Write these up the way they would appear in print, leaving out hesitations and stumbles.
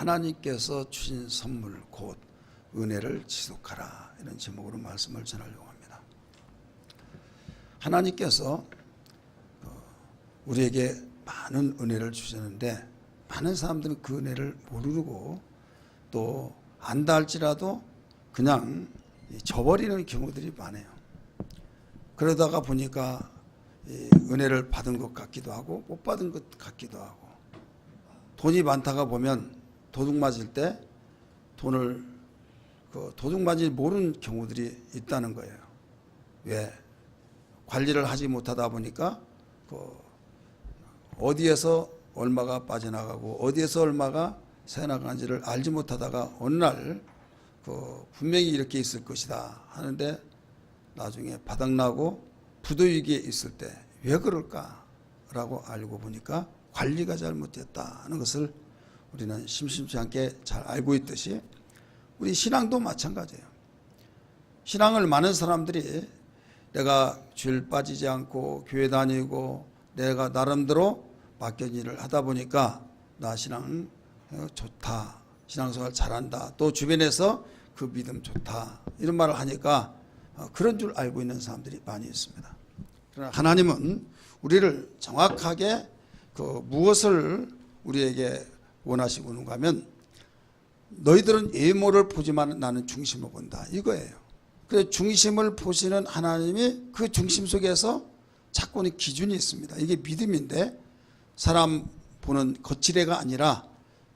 하나님께서 주신 선물 곧 은혜를 지속하라, 이런 제목으로 말씀을 전하려고 합니다. 하나님께서 우리에게 많은 은혜를 주셨는데 많은 사람들은 그 은혜를 모르고 또 안다 할지라도 그냥 저버리는 경우들이 많아요. 그러다가 보니까 은혜를 받은 것 같기도 하고 못 받은 것 같기도 하고, 돈이 많다가 보면 도둑 맞을 때 돈을 도둑 맞지 모르는 경우들이 있다는 거예요. 왜? 관리를 하지 못하다 보니까 어디에서 얼마가 빠져나가고 어디에서 얼마가 새나간지를 알지 못하다가 어느 날 분명히 이렇게 있을 것이다 하는데 나중에 바닥나고 부도위기에 있을 때 왜 그럴까라고 알고 보니까 관리가 잘못됐다는 것을 우리는 심심치 않게 잘 알고 있듯이 우리 신앙도 마찬가지예요. 신앙을 많은 사람들이 내가 죄를 빠지지 않고 교회 다니고 내가 나름대로 맡겨진 일을 하다 보니까 나 신앙 좋다, 신앙생활 잘한다, 또 주변에서 그 믿음 좋다, 이런 말을 하니까 그런 줄 알고 있는 사람들이 많이 있습니다. 그러나 하나님은 우리를 정확하게 무엇을 우리에게 원하시고 있는가 하면 너희들은 외모를 보지만 나는 중심을 본다, 이거예요. 그래서 중심을 보시는 하나님이 그 중심 속에서 찾고는 기준이 있습니다. 이게 믿음인데 사람 보는 거칠애가 아니라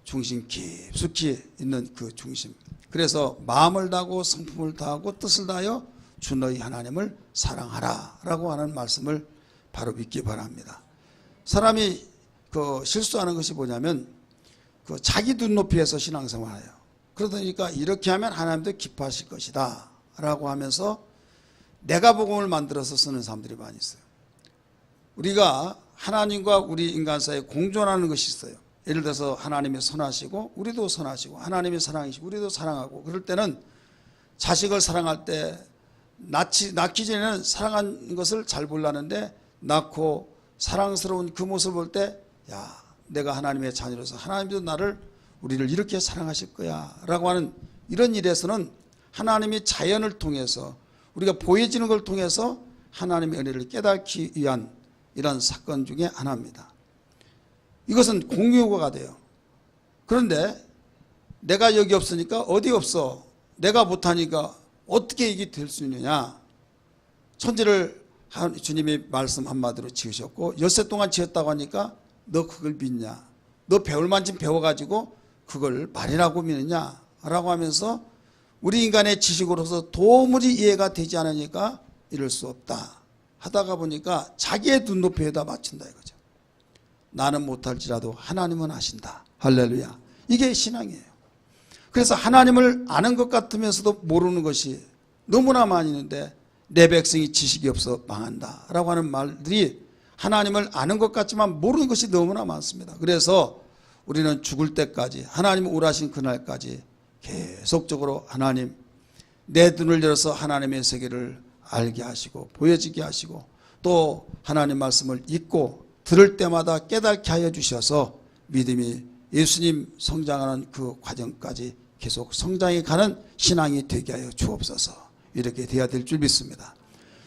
중심 깊숙이 있는 그 중심. 그래서 마음을 다하고 성품을 다하고 뜻을 다하여 주 너희 하나님을 사랑하라 라고 하는 말씀을 바로 믿기 바랍니다. 사람이 실수하는 것이 뭐냐면 자기 눈높이에서 신앙생활해요. 그러니까 이렇게 하면 하나님도 기뻐하실 것이다 라고 하면서 내가 복음을 만들어서 쓰는 사람들이 많이 있어요. 우리가 하나님과 우리 인간 사이에 공존하는 것이 있어요. 예를 들어서 하나님이 선하시고 우리도 선하시고, 하나님이 사랑이시고 우리도 사랑하고, 그럴 때는 자식을 사랑할 때 낳기 전에는 사랑한 것을 잘 몰랐는데 낳고 사랑스러운 그 모습을 볼 때 야, 내가 하나님의 자녀로서 하나님도 우리를 이렇게 사랑하실 거야 라고 하는 이런 일에서는 하나님이 자연을 통해서 우리가 보여지는 걸 통해서 하나님의 은혜를 깨닫기 위한 이런 사건 중에 하나입니다. 이것은 공유가 돼요. 그런데 내가 여기 없으니까 어디 없어, 내가 못하니까 어떻게 이게 될 수 있느냐. 천지를 주님이 말씀 한마디로 지으셨고 엿새 동안 지었다고 하니까 너 그걸 믿냐, 너 배울 만큼 배워가지고 그걸 말이라고 믿느냐 라고 하면서 우리 인간의 지식으로서 도무지 이해가 되지 않으니까 이럴 수 없다 하다가 보니까 자기의 눈높이에다 맞춘다 이거죠. 나는 못할지라도 하나님은 아신다. 할렐루야. 이게 신앙이에요. 그래서 하나님을 아는 것 같으면서도 모르는 것이 너무나 많이 있는데 내 백성이 지식이 없어 망한다 라고 하는 말들이 하나님을 아는 것 같지만 모르는 것이 너무나 많습니다. 그래서 우리는 죽을 때까지 하나님 오라신 그날까지 계속적으로 하나님 내 눈을 열어서 하나님의 세계를 알게 하시고 보여지게 하시고 또 하나님 말씀을 읽고 들을 때마다 깨닫게 하여 주셔서 믿음이 예수님 성장하는 그 과정까지 계속 성장해 가는 신앙이 되게 하여 주옵소서. 이렇게 돼야 될 줄 믿습니다.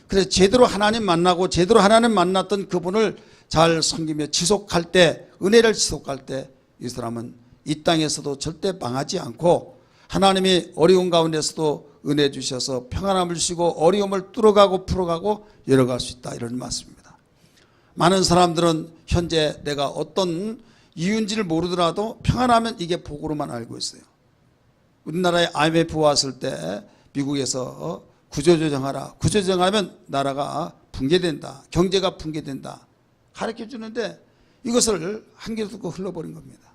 그래서 제대로 하나님 만나고 제대로 하나님 만났던 그분을 잘 섬기며 지속할 때, 은혜를 지속할 때 이 사람은 이 땅에서도 절대 망하지 않고 하나님이 어려운 가운데서도 은혜 주셔서 평안함을 주시고 어려움을 뚫어가고 풀어가고 열어갈 수 있다, 이런 말씀입니다. 많은 사람들은 현재 내가 어떤 이유인지를 모르더라도 평안하면 이게 복으로만 알고 있어요. 우리나라에 IMF 왔을 때 미국에서 구조조정하라, 구조조정하면 나라가 붕괴된다, 경제가 붕괴된다 가르쳐 주는데 이것을 한 귀로 듣고 흘러버린 겁니다.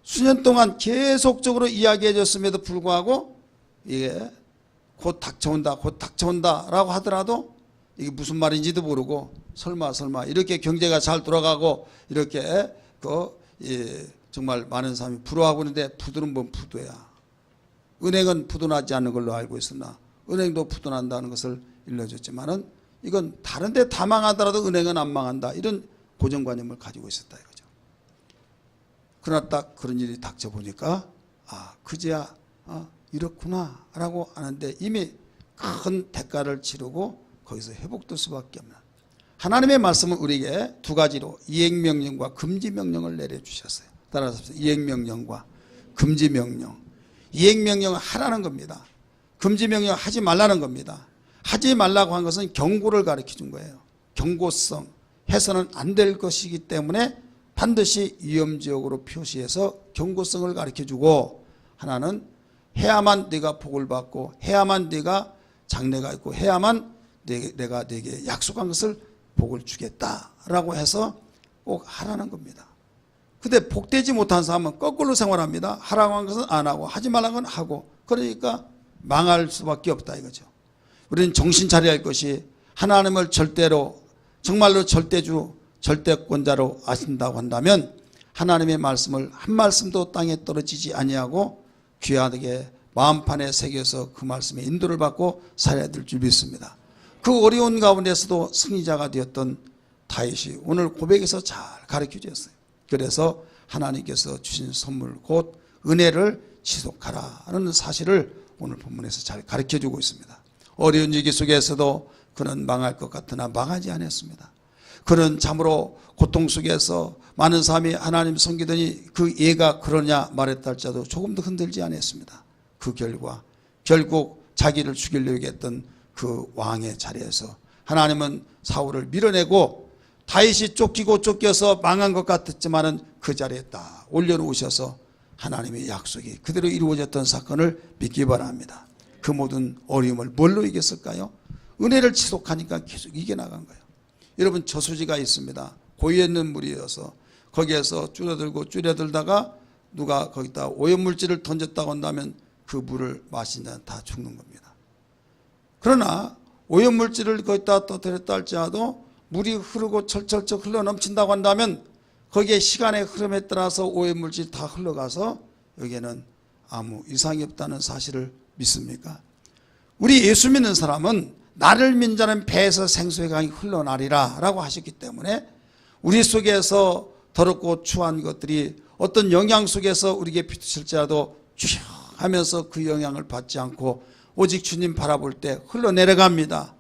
수년 동안 계속적으로 이야기해 줬음에도 불구하고 이게 곧 닥쳐온다 곧 닥쳐온다 라고 하더라도 이게 무슨 말인지도 모르고 설마 이렇게 경제가 잘 돌아가고 이렇게 정말 많은 사람이 부러워하고 있는데 부도는 뭔 부도야. 은행은 부도나지 않는 걸로 알고 있으나 은행도 부도난다는 것을 일러줬지만은 이건 다른 데 다 망하더라도 은행은 안 망한다, 이런 고정관념을 가지고 있었다 이거죠. 그러나 딱 그런 일이 닥쳐보니까 그제야 이렇구나 라고 하는데 이미 큰 대가를 치르고 거기서 회복될 수밖에 없는, 하나님의 말씀은 우리에게 두 가지로 이행명령과 금지명령을 내려주셨어요. 따라서 이행명령과 금지명령. 이행명령은 하라는 겁니다. 금지명령은 하지 말라는 겁니다. 하지 말라고 한 것은 경고를 가르쳐 준 거예요. 경고성, 해서는 안 될 것이기 때문에 반드시 위험지역으로 표시해서 경고성을 가르쳐 주고, 하나는 해야만 네가 복을 받고 해야만 네가 장래가 있고 해야만 내가 네게 약속한 것을 복을 주겠다라고 해서 꼭 하라는 겁니다. 근데 복되지 못한 사람은 거꾸로 생활합니다. 하라고 한 것은 안 하고 하지 말라는 건 하고, 그러니까 망할 수밖에 없다 이거죠. 우리는 정신 차려야 할 것이, 하나님을 절대로 정말로 절대주 절대권자로 아신다고 한다면 하나님의 말씀을 한 말씀도 땅에 떨어지지 아니하고 귀하게 마음판에 새겨서 그 말씀에 인도를 받고 살아야 될 줄 믿습니다. 그 어려운 가운데서도 승리자가 되었던 다윗이 오늘 고백에서 잘 가르쳐 주었어요. 그래서 하나님께서 주신 선물 곧 은혜를 지속하라는 사실을 오늘 본문에서 잘 가르쳐 주고 있습니다. 어려운 위기 속에서도 그는 망할 것 같으나 망하지 않았습니다. 그는 참으로 고통 속에서 많은 사람이 하나님 섬기더니 그 예가 그러냐 말했다 할지라도 조금도 흔들지 않았습니다. 그 결과 결국 자기를 죽이려고 했던 그 왕의 자리에서 하나님은 사울을 밀어내고 다윗이 쫓기고 쫓겨서 망한 것 같았지만은 그 자리에 딱 올려놓으셔서 하나님의 약속이 그대로 이루어졌던 사건을 믿기 바랍니다. 그 모든 어려움을 뭘로 이겼을까요? 은혜를 지속하니까 계속 이겨나간 거예요. 여러분, 저수지가 있습니다. 고여 있는 물이어서 거기에서 줄여들다가 누가 거기다 오염물질을 던졌다고 한다면 그 물을 마신 자는 다 죽는 겁니다. 그러나 오염물질을 거기다 떠들였다 할지라도 물이 흐르고 철철철 흘러 넘친다고 한다면 거기에 시간의 흐름에 따라서 오염물질이 다 흘러가서 여기에는 아무 이상이 없다는 사실을 믿습니까? 우리 예수 믿는 사람은 나를 믿는 자는 배에서 생수의 강이 흘러나리라 라고 하셨기 때문에 우리 속에서 더럽고 추한 것들이 어떤 영향 속에서 우리에게 비추실지라도 쭉 하면서 그 영향을 받지 않고 오직 주님 바라볼 때 흘러내려갑니다.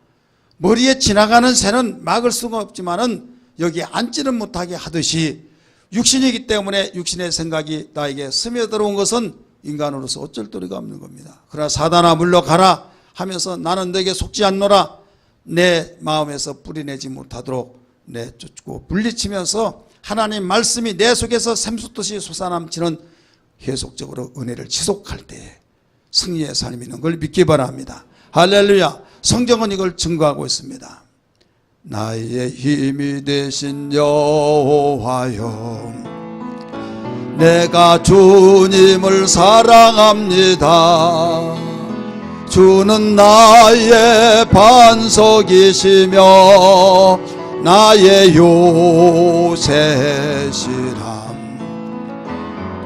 머리에 지나가는 새는 막을 수가 없지만은 여기에 앉지는 못하게 하듯이 육신이기 때문에 육신의 생각이 나에게 스며들어온 것은 인간으로서 어쩔 도리가 없는 겁니다. 그러나 사단아 물러가라 하면서 나는 너에게 속지 않노라, 내 마음에서 뿌리내지 못하도록 내쫓고 물리치면서 하나님 말씀이 내 속에서 샘솟듯이 솟아남치는 계속적으로 은혜를 지속할 때 승리의 삶이 있는 걸 믿기 바랍니다. 할렐루야. 성경은 이걸 증거하고 있습니다. 나의 힘이 되신 여호와여, 내가 주님을 사랑합니다. 주는 나의 반석이시며 나의 요새시라.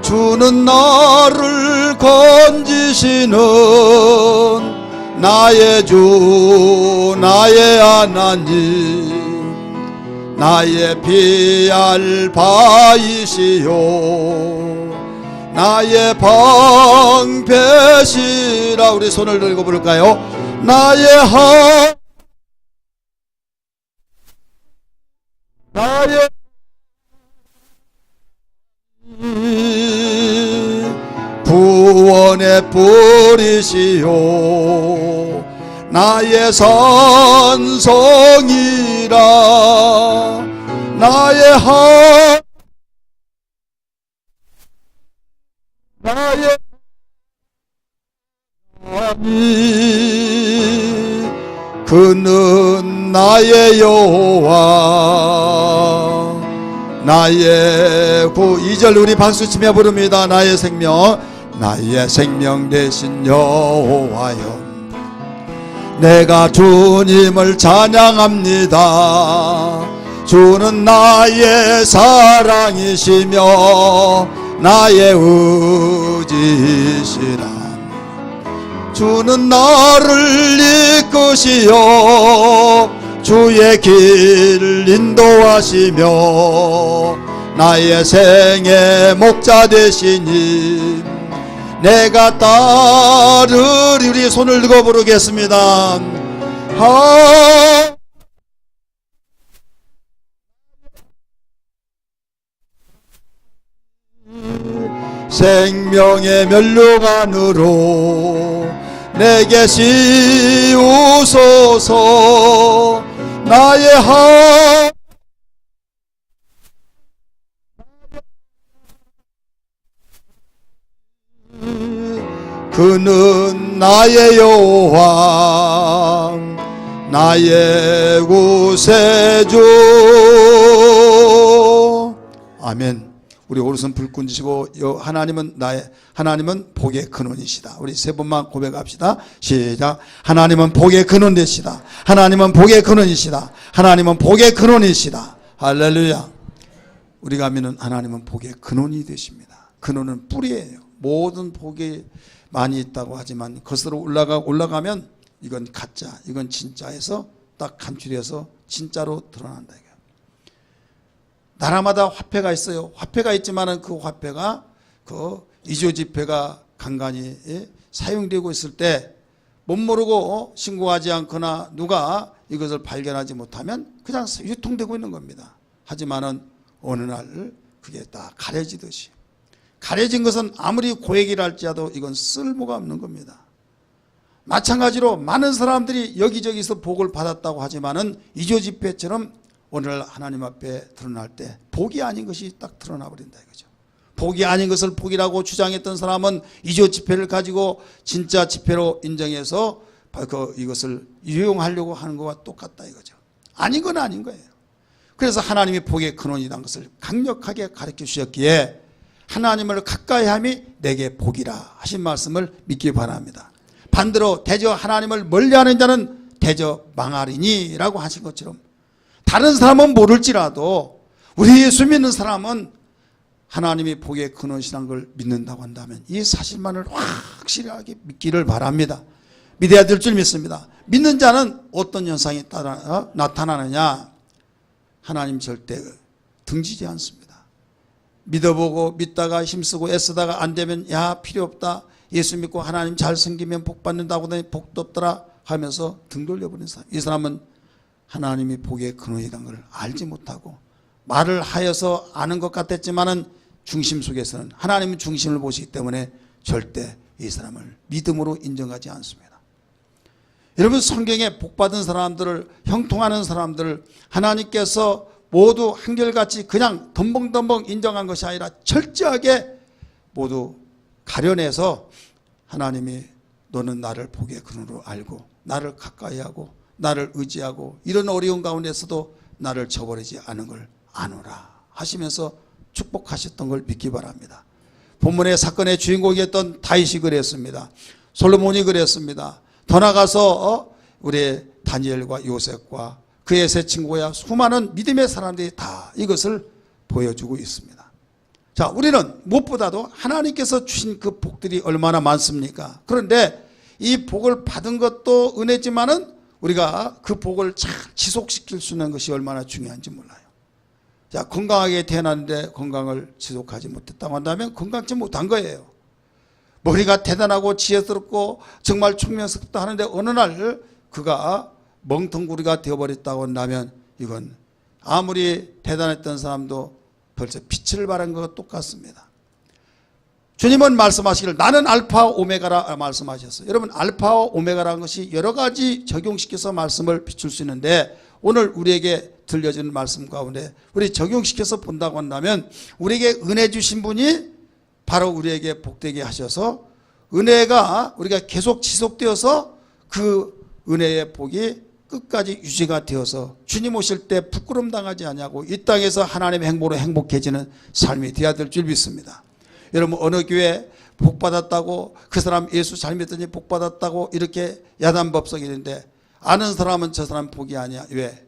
주는 나를 건지시는 나의 주 나의 하나님, 나의 피할 바이시요 나의 방패시라. 우리 손을 들고 부를까요? 나의 나의 구원의 뿌리시요 나의 산성이라. 나의 나의 하나님, 그는 나의 여호와 나의 구. 2절 우리 박수치며 부릅니다. 나의 생명, 나의 생명 되신 여호와여, 내가 주님을 찬양합니다. 주는 나의 사랑이시며 나의 의지시라. 주는 나를 이끄시어 주의 길 인도하시며 나의 생의 목자 되시니 내가 따르리. 우리 손을 들고 부르겠습니다. 생명의 면류관으로 내게 씌우소서. 나의 그는 나의 여호와 나의 구세주. 아멘. 우리 오른손 불 끈지시고 하나님은 복의 근원이시다. 우리 세 번만 고백합시다. 시작. 하나님은 복의 근원 되시다. 하나님은 복의 근원이시다. 하나님은 복의 근원이시다. 할렐루야. 우리가 믿는 하나님은 복의 근원이 되십니다. 근원은 뿌리예요. 모든 복이 많이 있다고 하지만 거슬러 올라가면 이건 가짜, 이건 진짜에서 딱 간추려서 진짜로 드러난다. 나라마다 화폐가 있어요. 화폐가 있지만은 그 화폐가 그 이조지폐가 간간히 사용되고 있을 때 못 모르고 신고하지 않거나 누가 이것을 발견하지 못하면 그냥 유통되고 있는 겁니다. 하지만은 어느 날 그게 딱 가려지듯이, 가려진 것은 아무리 고액이라 할지라도 이건 쓸모가 없는 겁니다. 마찬가지로 많은 사람들이 여기저기서 복을 받았다고 하지만은 이조지폐처럼 오늘 하나님 앞에 드러날 때 복이 아닌 것이 딱 드러나 버린다 이거죠. 복이 아닌 것을 복이라고 주장했던 사람은 이조지폐를 가지고 진짜 지폐로 인정해서 이것을 이용하려고 하는 것과 똑같다 이거죠. 아닌 건 아닌 거예요. 그래서 하나님이 복의 근원이라는 것을 강력하게 가르쳐 주셨기에 하나님을 가까이함이 내게 복이라 하신 말씀을 믿기 바랍니다. 반대로 대저 하나님을 멀리하는 자는 대저 망하리니 라고 하신 것처럼 다른 사람은 모를지라도 우리 예수 믿는 사람은 하나님이 복의 근원이라는 걸 믿는다고 한다면 이 사실만을 확실하게 믿기를 바랍니다. 믿어야 될 줄 믿습니다. 믿는 자는 어떤 현상이 나타나느냐? 하나님 절대 등지지 않습니다. 믿어보고 믿다가 힘쓰고 애쓰다가 안 되면 야 필요 없다, 예수 믿고 하나님 잘 섬기면 복 받는다고 하더니 복도 없더라 하면서 등 돌려버린 사람, 이 사람은 하나님이 복의 근원이라는 걸 알지 못하고 말을 하여서 아는 것 같았지만은 중심 속에서는 하나님은 중심을 보시기 때문에 절대 이 사람을 믿음으로 인정하지 않습니다. 여러분, 성경에 복받은 사람들을, 형통하는 사람들을 하나님께서 모두 한결같이 그냥 덤벙덤벙 인정한 것이 아니라 철저하게 모두 가려내서 하나님이 너는 나를 복의 근원으로 알고 나를 가까이하고 나를 의지하고 이런 어려운 가운데서도 나를 저버리지 않은 걸 아노라 하시면서 축복하셨던 걸 믿기 바랍니다. 본문의 사건의 주인공이었던 다윗이 그랬습니다. 솔로몬이 그랬습니다. 더 나가서 우리 다니엘과 요셉과 그의 세 친구야 수많은 믿음의 사람들이 다 이것을 보여주고 있습니다. 자, 우리는 무엇보다도 하나님께서 주신 그 복들이 얼마나 많습니까? 그런데 이 복을 받은 것도 은혜지만은 우리가 그 복을 잘 지속시킬 수 있는 것이 얼마나 중요한지 몰라요. 자, 건강하게 태어났는데 건강을 지속하지 못했다고 한다면 건강치 못한 거예요. 머리가 대단하고 지혜스럽고 정말 총명스럽다 하는데 어느 날 그가 멍텅구리가 되어버렸다고 한다면 이건 아무리 대단했던 사람도 벌써 빛을 발한 것과 똑같습니다. 주님은 말씀하시기를 나는 알파와 오메가라 말씀하셨어요. 여러분, 알파와 오메가라는 것이 여러 가지 적용시켜서 말씀을 비출 수 있는데 오늘 우리에게 들려주는 말씀 가운데 우리 적용시켜서 본다고 한다면 우리에게 은혜 주신 분이 바로 우리에게 복되게 하셔서 은혜가 우리가 계속 지속되어서 그 은혜의 복이 끝까지 유지가 되어서 주님 오실 때 부끄럼 당하지 않냐고 이 땅에서 하나님의 행복으로 행복해지는 삶이 되어야 될 줄 믿습니다. 여러분, 어느 교회 복 받았다고 그 사람 예수 잘 믿더니 복 받았다고 이렇게 야단법석이 있는데 아는 사람은 저 사람 복이 아니야. 왜?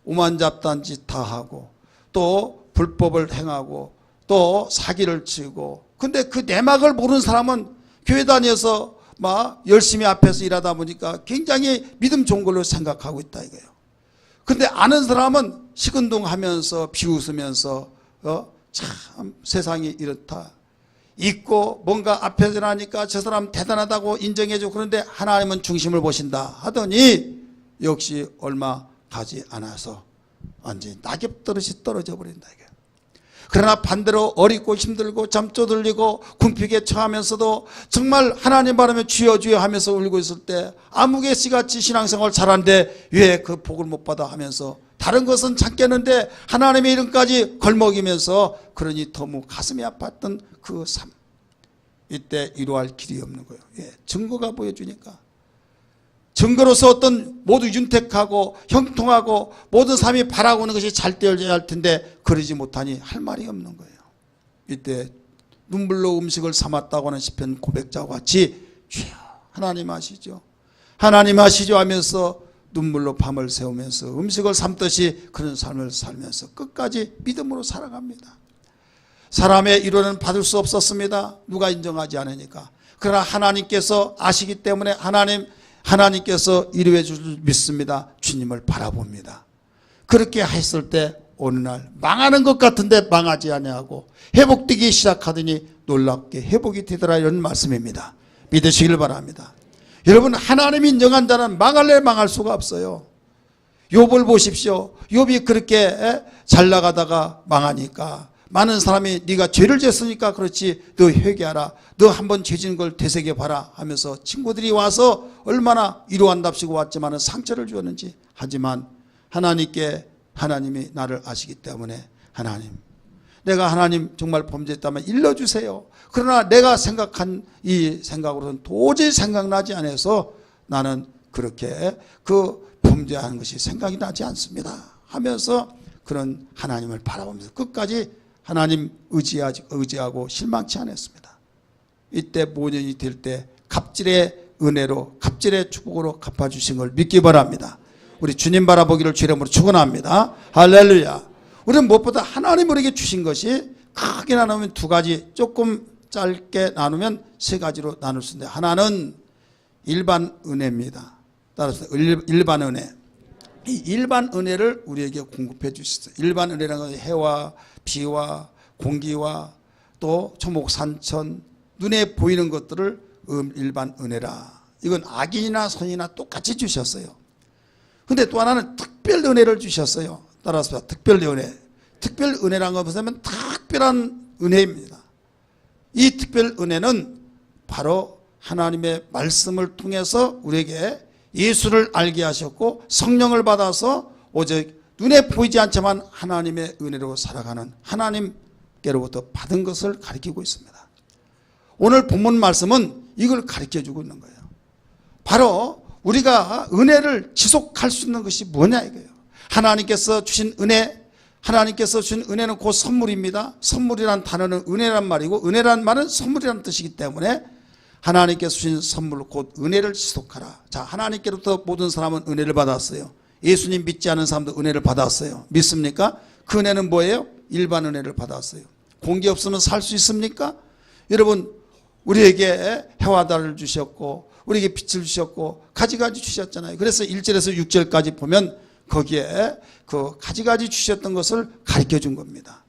오만잡다한 짓 다 하고 또 불법을 행하고 또 사기를 치고, 근데 그 내막을 모르는 사람은 교회 다녀서 막 열심히 앞에서 일하다 보니까 굉장히 믿음 좋은 걸로 생각하고 있다 이거예요. 근데 아는 사람은 시큰둥하면서 비웃으면서 참 세상이 이렇다. 있고 뭔가 앞에 지나니까 저 사람 대단하다고 인정해주고 그런데 하나님은 중심을 보신다 하더니 역시 얼마 가지 않아서 완전히 낙엽 떨어지 떨어져 버린다. 이게. 그러나 반대로 어렵고 힘들고 잠 쪼들리고 궁핍에 처하면서도 정말 하나님 바라며 주여 주여 하면서 울고 있을 때 아무개씨같이 신앙생활 잘하는데 왜 그 복을 못 받아 하면서 다른 것은 찾겠는데 하나님의 이름까지 걸먹이면서 그러니 너무 가슴이 아팠던 그 삶. 이때 이루할 길이 없는 거예요. 예, 증거가 보여주니까. 증거로서 어떤 모두 윤택하고 형통하고 모든 삶이 바라고는 것이 잘 되어져야 할 텐데 그러지 못하니 할 말이 없는 거예요. 이때 눈물로 음식을 삼았다고 하는 시편 고백자와 같이 주여 하나님 아시죠? 하나님 아시죠? 하면서 눈물로 밤을 새우면서 음식을 삼듯이 그런 삶을 살면서 끝까지 믿음으로 살아갑니다. 사람의 이론은 받을 수 없었습니다. 누가 인정하지 않으니까. 그러나 하나님께서 아시기 때문에 하나님께서 이루어 줄 믿습니다. 주님을 바라봅니다. 그렇게 했을 때 어느 날 망하는 것 같은데 망하지 아니하고 회복되기 시작하더니 놀랍게 회복이 되더라 이런 말씀입니다. 믿으시길 바랍니다. 여러분 하나님이 인정한 자는 망할래 망할 수가 없어요. 욥을 보십시오. 욥이 그렇게 잘 나가다가 망하니까 많은 사람이 네가 죄를 졌으니까 그렇지 너 회개하라. 너 한번 죄진 걸 되새겨봐라 하면서 친구들이 와서 얼마나 위로한답시고 왔지만 상처를 주었는지. 하지만 하나님이 나를 아시기 때문에 하나님 내가 하나님 정말 범죄했다면 일러주세요. 그러나 내가 생각한 이 생각으로는 도저히 생각나지 않아서 나는 그렇게 그 범죄하는 것이 생각이 나지 않습니다 하면서 그런 하나님을 바라보면서 끝까지 하나님 의지하고 실망치 않았습니다. 이때 모년이 될 때 갑질의 은혜로 갑질의 축복으로 갚아주신 걸 믿기 바랍니다. 우리 주님 바라보기를 주 이름으로 축원합니다. 할렐루야. 우리는 무엇보다 하나님 우리에게 주신 것이 크게 나누면 두 가지, 조금 짧게 나누면 세 가지로 나눌 수 있는데 하나는 일반 은혜입니다. 따라서 일반 은혜. 이 일반 은혜를 우리에게 공급해 주셨어요. 일반 은혜라는 것은 해와 비와 공기와 또 초목 산천 눈에 보이는 것들을 일반 은혜라. 이건 악인이나 선이나 똑같이 주셨어요. 근데 또 하나는 특별 은혜를 주셨어요. 따라서 특별 은혜. 특별 은혜라는 걸 보시면 특별한 은혜입니다. 이 특별 은혜는 바로 하나님의 말씀을 통해서 우리에게 예수를 알게 하셨고 성령을 받아서 오직 눈에 보이지 않지만 하나님의 은혜로 살아가는 하나님께로부터 받은 것을 가리키고 있습니다. 오늘 본문 말씀은 이걸 가르쳐주고 있는 거예요. 바로 우리가 은혜를 지속할 수 있는 것이 뭐냐 이거예요. 하나님께서 주신 은혜는 곧 선물입니다. 선물이란 단어는 은혜란 말이고 은혜란 말은 선물이라는 뜻이기 때문에 하나님께서 주신 선물 곧 은혜를 지속하라. 자, 하나님께로부터 모든 사람은 은혜를 받았어요. 예수님 믿지 않은 사람도 은혜를 받았어요. 믿습니까? 그 은혜는 뭐예요? 일반 은혜를 받았어요. 공기 없으면 살 수 있습니까? 여러분 우리에게 해와 달을 주셨고 우리에게 빛을 주셨고 가지가지 주셨잖아요. 그래서 1절에서 6절까지 보면 거기에 그 가지가지 주셨던 것을 가르쳐 준 겁니다.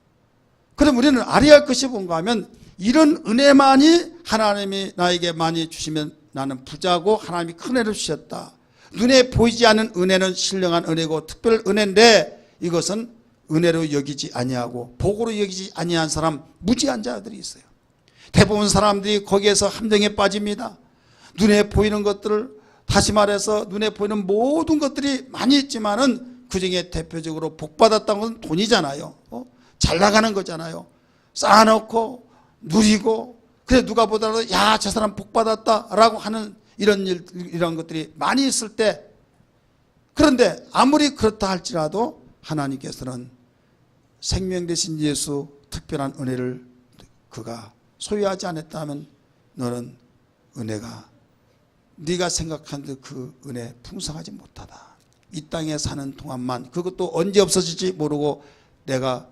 그럼 우리는 알아야 할 것이 뭔가 하면 이런 은혜만이 하나님이 나에게 많이 주시면 나는 부자고 하나님이 큰 은혜를 주셨다. 눈에 보이지 않는 은혜는 신령한 은혜고 특별 은혜인데 이것은 은혜로 여기지 아니하고 복으로 여기지 아니한 사람 무지한 자들이 있어요. 대부분 사람들이 거기에서 함정에 빠집니다. 눈에 보이는 것들을 다시 말해서 눈에 보이는 모든 것들이 많이 있지만은 그중에 대표적으로 복받았다는 것은 돈이잖아요. 잘 나가는 거잖아요. 쌓아놓고 누리고 그래 누가 보더라도 야, 저 사람 복받았다라고 하는 이런 것들이 많이 있을 때 그런데 아무리 그렇다 할지라도 하나님께서는 생명 되신 예수 특별한 은혜를 그가 소유하지 않았다면 너는 은혜가 네가 생각한 그 은혜 풍성하지 못하다. 이 땅에 사는 동안만 그것도 언제 없어질지 모르고 내가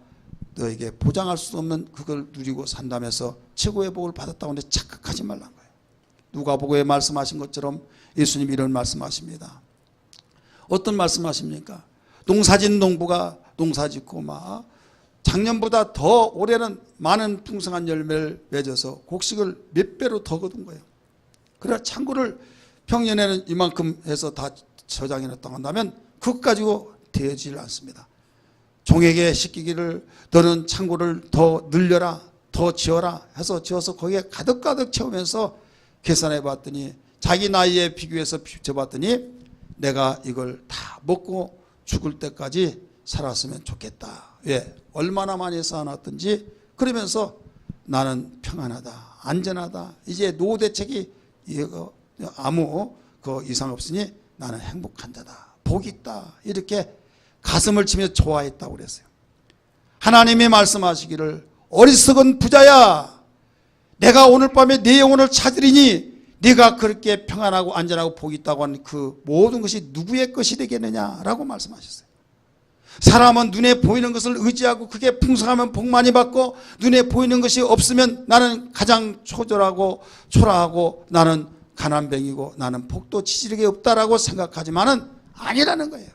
너에게 보장할 수 없는 그걸 누리고 산다면서 최고의 복을 받았다고 하는데 착각하지 말라는 거예요. 누가복음에 말씀하신 것처럼 예수님이 이런 말씀하십니다. 어떤 말씀하십니까? 농사진 농부가 농사 짓고 막 작년보다 더 올해는 많은 풍성한 열매를 맺어서 곡식을 몇 배로 더 거둔 거예요. 그래 창고를 평년에는 이만큼 해서 다 저장해 놨다고 한다면 그것 가지고 되지를 않습니다. 종에게 시키기를 너는 창고를 더 늘려라, 더 지어라 해서 지어서 거기에 가득가득 채우면서 계산해 봤더니 자기 나이에 비교해서 비춰봤더니 내가 이걸 다 먹고 죽을 때까지 살았으면 좋겠다. 왜? 얼마나 많이 쌓아놨든지 그러면서 나는 평안하다, 안전하다. 이제 노후 대책이 아무 그 이상 없으니 나는 행복한 자다, 복이 있다. 이렇게 가슴을 치며 좋아했다고 그랬어요. 하나님이 말씀하시기를 어리석은 부자야, 내가 오늘 밤에 네 영혼을 찾으리니 네가 그렇게 평안하고 안전하고 복이 있다고 하는 그 모든 것이 누구의 것이 되겠느냐라고 말씀하셨어요. 사람은 눈에 보이는 것을 의지하고 그게 풍성하면 복 많이 받고 눈에 보이는 것이 없으면 나는 가장 초절하고 초라하고 나는 가난뱅이고 나는 복도 지지력이 없다라고 생각하지만은 아니라는 거예요.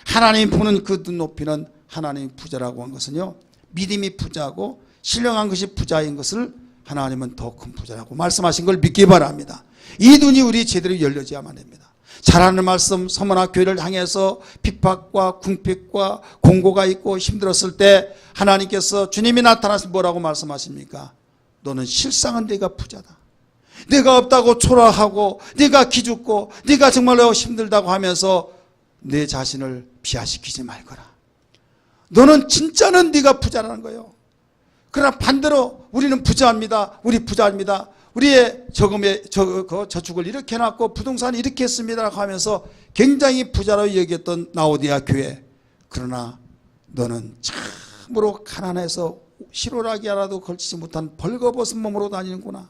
하나님 보는 그 눈높이는 하나님이 부자라고 한 것은요, 믿음이 부자고 신령한 것이 부자인 것을 하나님은 더 큰 부자라고 말씀하신 걸 믿기 바랍니다. 이 눈이 우리 제대로 열려져야만 됩니다. 잘하는 말씀 서머나 교회를 향해서 핍박과 궁핍과 공고가 있고 힘들었을 때 하나님께서 주님이 나타나서 뭐라고 말씀하십니까? 너는 실상은 네가 부자다. 네가 없다고 초라하고 네가 기죽고 네가 정말로 힘들다고 하면서 내 자신을 비하시키지 말거라. 너는 진짜는 네가 부자라는 거예요. 그러나 반대로 우리는 부자입니다. 우리 부자입니다. 우리의 저축을 이렇게 해놨고 부동산을 이렇게 했습니다라고 하면서 굉장히 부자로 여겼던 라오디아 교회. 그러나 너는 참으로 가난해서 실오라기 하나도 걸치지 못한 벌거벗은 몸으로 다니는구나.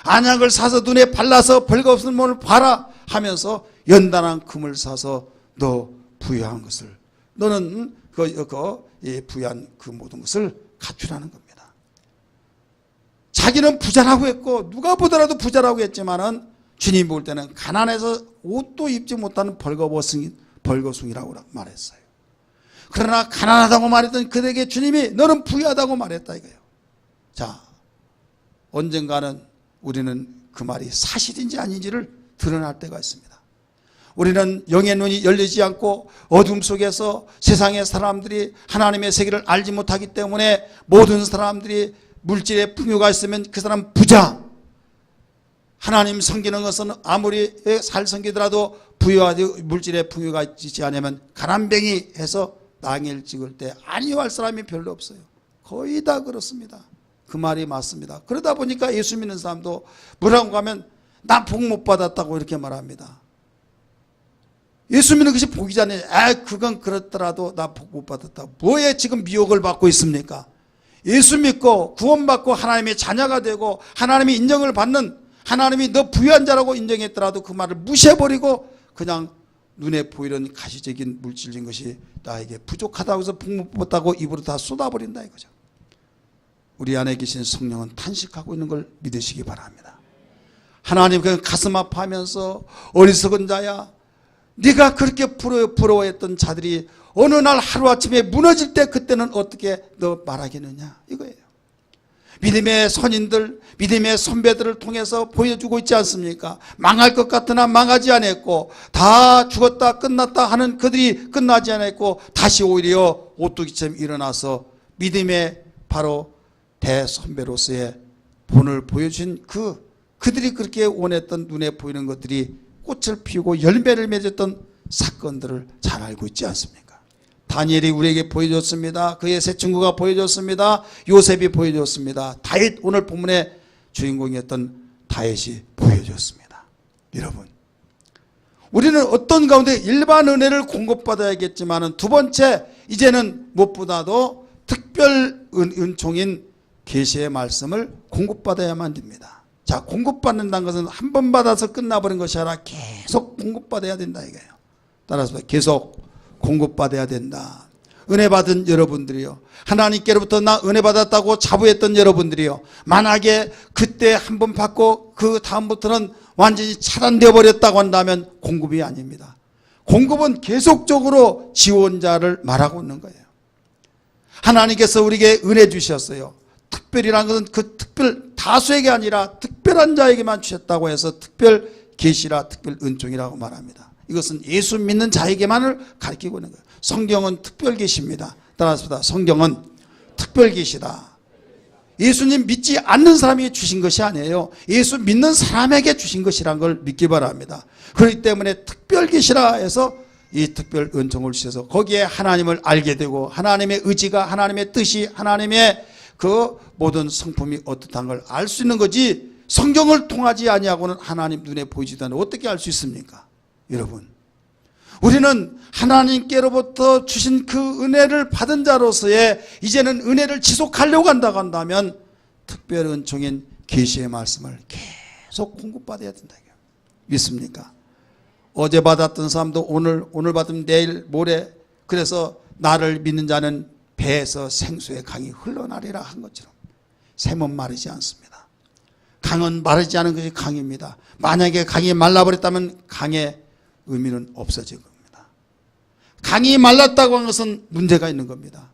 안약을 사서 눈에 발라서 벌거벗은 몸을 봐라 하면서 연단한 금을 사서 너 부유한 것을, 너는 부유한 그 모든 것을 갖추라는 겁니다. 자기는 부자라고 했고 누가 보더라도 부자라고 했지만은 주님이 볼 때는 가난해서 옷도 입지 못하는 벌거숭이라고 말했어요. 그러나 가난하다고 말했던 그에게 주님이 너는 부유하다고 말했다 이거예요. 자, 언젠가는 우리는 그 말이 사실인지 아닌지를 드러날 때가 있습니다. 우리는 영의 눈이 열리지 않고 어둠 속에서 세상의 사람들이 하나님의 세계를 알지 못하기 때문에 모든 사람들이 물질의 풍요가 있으면 그 사람 부자, 하나님 섬기는 것은 아무리 잘 섬기더라도 부유하지 물질의 풍요가 있지 않으면 가난뱅이 해서 낭일 찍을 때 아니할 사람이 별로 없어요. 거의 다 그렇습니다. 그 말이 맞습니다. 그러다 보니까 예수 믿는 사람도 뭐라고 하면 나 복 못 받았다고 이렇게 말합니다. 예수 믿는 것이 복이잖아요. 그건 그렇더라도 나 복 못 받았다. 뭐에 지금 미혹을 받고 있습니까? 예수 믿고 구원받고 하나님의 자녀가 되고 하나님의 인정을 받는, 하나님이 너 부유한 자라고 인정했더라도 그 말을 무시해버리고 그냥 눈에 보이는 가시적인 물질적인 것이 나에게 부족하다고 해서 복 못 받았다고 입으로 다 쏟아버린다 이거죠. 우리 안에 계신 성령은 탄식하고 있는 걸 믿으시기 바랍니다. 하나님 그냥 가슴 아파하면서 어리석은 자야, 네가 그렇게 부러워했던 자들이 어느 날 하루아침에 무너질 때 그때는 어떻게 너 말하겠느냐 이거예요. 믿음의 선인들, 믿음의 선배들을 통해서 보여주고 있지 않습니까? 망할 것 같으나 망하지 않았고 다 죽었다 끝났다 하는 그들이 끝나지 않았고 다시 오히려 오뚜기처럼 일어나서 믿음의 바로 대선배로서의 본을 보여준 그들이 그렇게 원했던 눈에 보이는 것들이 꽃을 피우고 열매를 맺었던 사건들을 잘 알고 있지 않습니까? 다니엘이 우리에게 보여줬습니다. 그의 세 친구가 보여줬습니다. 요셉이 보여줬습니다. 다윗, 오늘 본문의 주인공이었던 다윗이 보여줬습니다. 여러분, 우리는 어떤 가운데 일반 은혜를 공급받아야겠지만 두 번째, 이제는 무엇보다도 특별 은총인 계시의 말씀을 공급받아야만 됩니다. 자, 공급받는다는 것은 한 번 받아서 끝나버린 것이 아니라 계속 공급받아야 된다 이거예요. 따라서 계속 공급받아야 된다. 은혜 받은 여러분들이요, 하나님께로부터 나 은혜 받았다고 자부했던 여러분들이요, 만약에 그때 한 번 받고 그 다음부터는 완전히 차단되어 버렸다고 한다면 공급이 아닙니다. 공급은 계속적으로 지원자를 말하고 있는 거예요. 하나님께서 우리에게 은혜 주셨어요. 특별이라는 것은 그 특별 다수에게 아니라 특별한 자에게만 주셨다고 해서 특별 계시라 특별 은총이라고 말합니다. 이것은 예수 믿는 자에게만을 가리키고 있는 거예요. 성경은 특별 계시입니다. 따라서 성경은 특별 계시다. 예수님 믿지 않는 사람에게 주신 것이 아니에요. 예수 믿는 사람에게 주신 것이란 걸 믿기 바랍니다. 그렇기 때문에 특별 계시라 해서 이 특별 은총을 주셔서 거기에 하나님을 알게 되고 하나님의 의지가, 하나님의 뜻이, 하나님의 그 모든 성품이 어떻다는 걸 알 수 있는 거지, 성경을 통하지 아니하고는 하나님 눈에 보이지도 않는 어떻게 알 수 있습니까? 여러분, 우리는 하나님께로부터 주신 그 은혜를 받은 자로서의 이제는 은혜를 지속하려고 한다면 특별 은총인 계시의 말씀을 계속 공급받아야 된다. 믿습니까? 어제 받았던 사람도 오늘 받으면 내일 모레, 그래서 나를 믿는 자는 배에서 생수의 강이 흘러나리라 한 것처럼 샘은 마르지 않습니다. 강은 마르지 않은 것이 강입니다. 만약에 강이 말라버렸다면 강의 의미는 없어질 겁니다. 강이 말랐다고 하는 것은 문제가 있는 겁니다.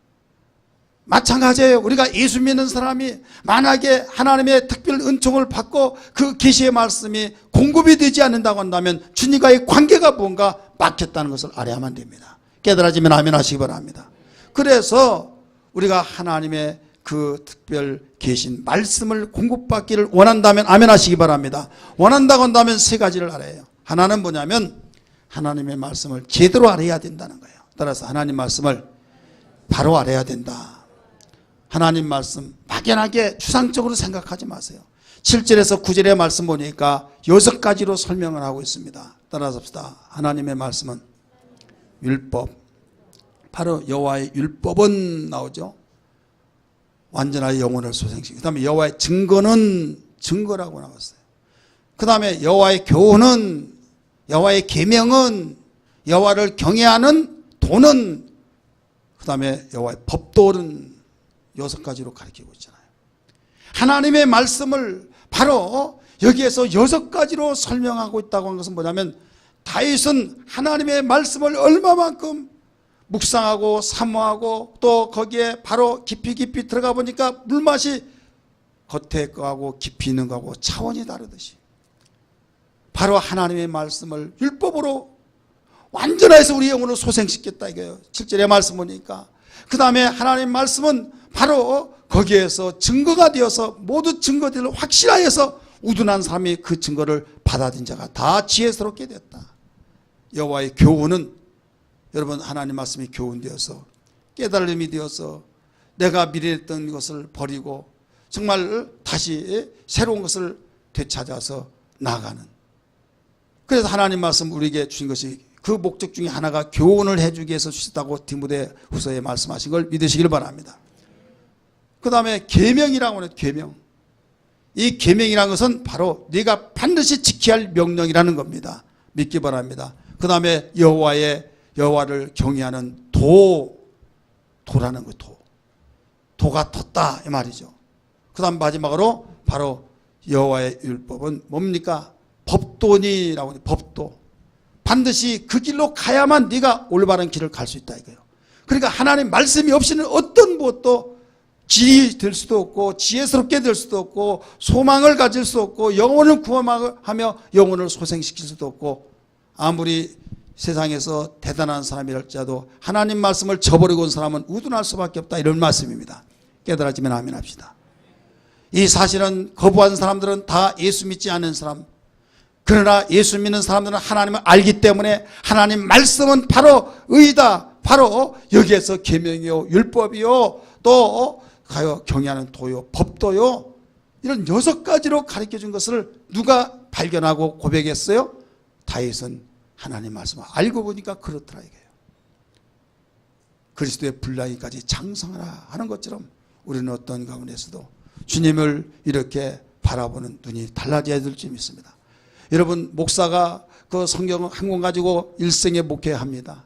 마찬가지예요. 우리가 예수 믿는 사람이 만약에 하나님의 특별 은총을 받고 그 계시의 말씀이 공급이 되지 않는다고 한다면 주님과의 관계가 뭔가 막혔다는 것을 알아야만 됩니다. 깨달아지면 아멘 하시기 바랍니다. 그래서 우리가 하나님의 그 특별 계신 말씀을 공급받기를 원한다면 아멘 하시기 바랍니다. 원한다고 한다면 세 가지를 알아야 해요. 하나는 뭐냐면 하나님의 말씀을 제대로 알아야 된다는 거예요. 따라서 하나님 말씀을 바로 알아야 된다. 하나님 말씀 막연하게 추상적으로 생각하지 마세요. 7절에서 9절의 말씀 보니까 6가지로 설명을 하고 있습니다. 따라서 봅시다. 하나님의 말씀은 율법, 바로 여호와의 율법은 나오죠. 완전하게 영혼을 소생시키고, 그 다음에 여호와의 증거는 증거라고 나왔어요. 그 다음에 여호와의 교훈은, 여호와의 계명은, 여호와를 경외하는 도는, 그 다음에 여호와의 법도는 6가지로 가르치고 있잖아요. 하나님의 말씀을 바로 여기에서 6가지로 설명하고 있다고 하는 것은 뭐냐면, 다윗은 하나님의 말씀을 얼마만큼 묵상하고 사모하고 또 거기에 바로 깊이 들어가 보니까 물맛이 겉에 거하고 깊이 있는 거하고 차원이 다르듯이 바로 하나님의 말씀을 율법으로 완전해서 우리 영혼을 소생시켰다 이거예요. 7절의 말씀 보니까. 그 다음에 하나님의 말씀은 바로 거기에서 증거가 되어서 모두 증거들을 확실하여서 우둔한 사람이 그 증거를 받아들인 자가 다 지혜스럽게 됐다. 여호와의 교훈은 여러분 하나님 말씀이 교훈되어서 깨달음이 되어서 내가 미래했던 것을 버리고 정말 다시 새로운 것을 되찾아서 나가는, 그래서 하나님 말씀 우리에게 주신 것이 그 목적 중에 하나가 교훈을 해주기 위해서 주셨다고 디모데후서에 말씀하신 걸 믿으시길 바랍니다. 그 다음에 계명이라고 하는 계명, 이 계명이라는 것은 바로 네가 반드시 지켜야 할 명령이라는 겁니다. 믿기 바랍니다. 그 다음에 여호와를 경외하는 도라는 거예요. 도가 텄다 이 말이죠. 그 다음 마지막으로 바로 여호와의 율법은 뭡니까? 법도니라고 해요. 법도. 반드시 그 길로 가야만 네가 올바른 길을 갈 수 있다 이거예요. 그러니까 하나님 말씀이 없이는 어떤 무엇도 길이 될 수도 없고 지혜스럽게 될 수도 없고 소망을 가질 수 없고 영혼을 구원하며 영혼을 소생시킬 수도 없고, 아무리 세상에서 대단한 사람이랄지라도 하나님 말씀을 저버리고 온 사람은 우둔할 수밖에 없다, 이런 말씀입니다. 깨달아지면 아멘 합시다. 이 사실은 거부한 사람들은 다 예수 믿지 않는 사람, 그러나 예수 믿는 사람들은 하나님을 알기 때문에 하나님 말씀은 바로 의다, 바로 여기에서 계명이요 율법이요 또 경외하는 도요 법도요, 이런 6가지로 가르쳐준 것을 누가 발견하고 고백했어요? 다윗은 하나님 말씀을 알고 보니까 그렇더라 이거예요. 그리스도의 분량이까지 장성하라 하는 것처럼 우리는 어떤 가운데서도 주님을 이렇게 바라보는 눈이 달라져야 될 줄 믿습니다. 여러분, 목사가 그 성경 한 권 가지고 일생에 목회합니다.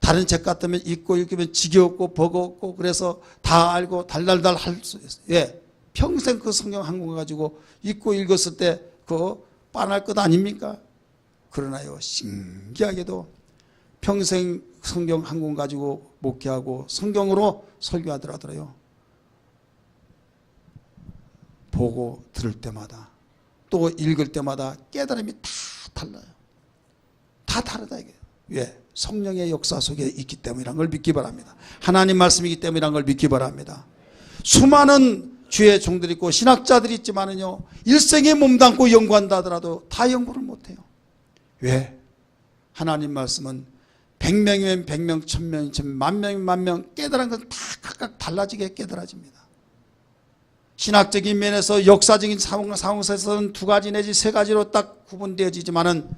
다른 책 같으면 읽고 읽으면 지겹고 버겁고 그래서 다 알고 달달달 할 수 있어요. 예, 평생 그 성경 한 권 가지고 읽고 읽었을 때 그거 빤할 것 아닙니까? 그러나요, 신기하게도 평생 성경 한 권 가지고 목회하고 성경으로 설교하더라고요. 보고 들을 때마다 또 읽을 때마다 깨달음이 다 달라요. 다 다르다 이게. 왜? 성령의 역사 속에 있기 때문이라는 걸 믿기 바랍니다. 하나님 말씀이기 때문이라는 걸 믿기 바랍니다. 수많은 주의 종들이 있고 신학자들이 있지만은요, 일생에 몸담고 연구한다 하더라도 다 연구를 못해요. 왜? 하나님 말씀은 100명이면 100명, 1000명이면 1000명, 만명이면 만명 깨달은 건 다 각각 달라지게 깨달아집니다. 신학적인 면에서 역사적인 상황에서는 두 가지 내지 세 가지로 딱 구분되어지지만은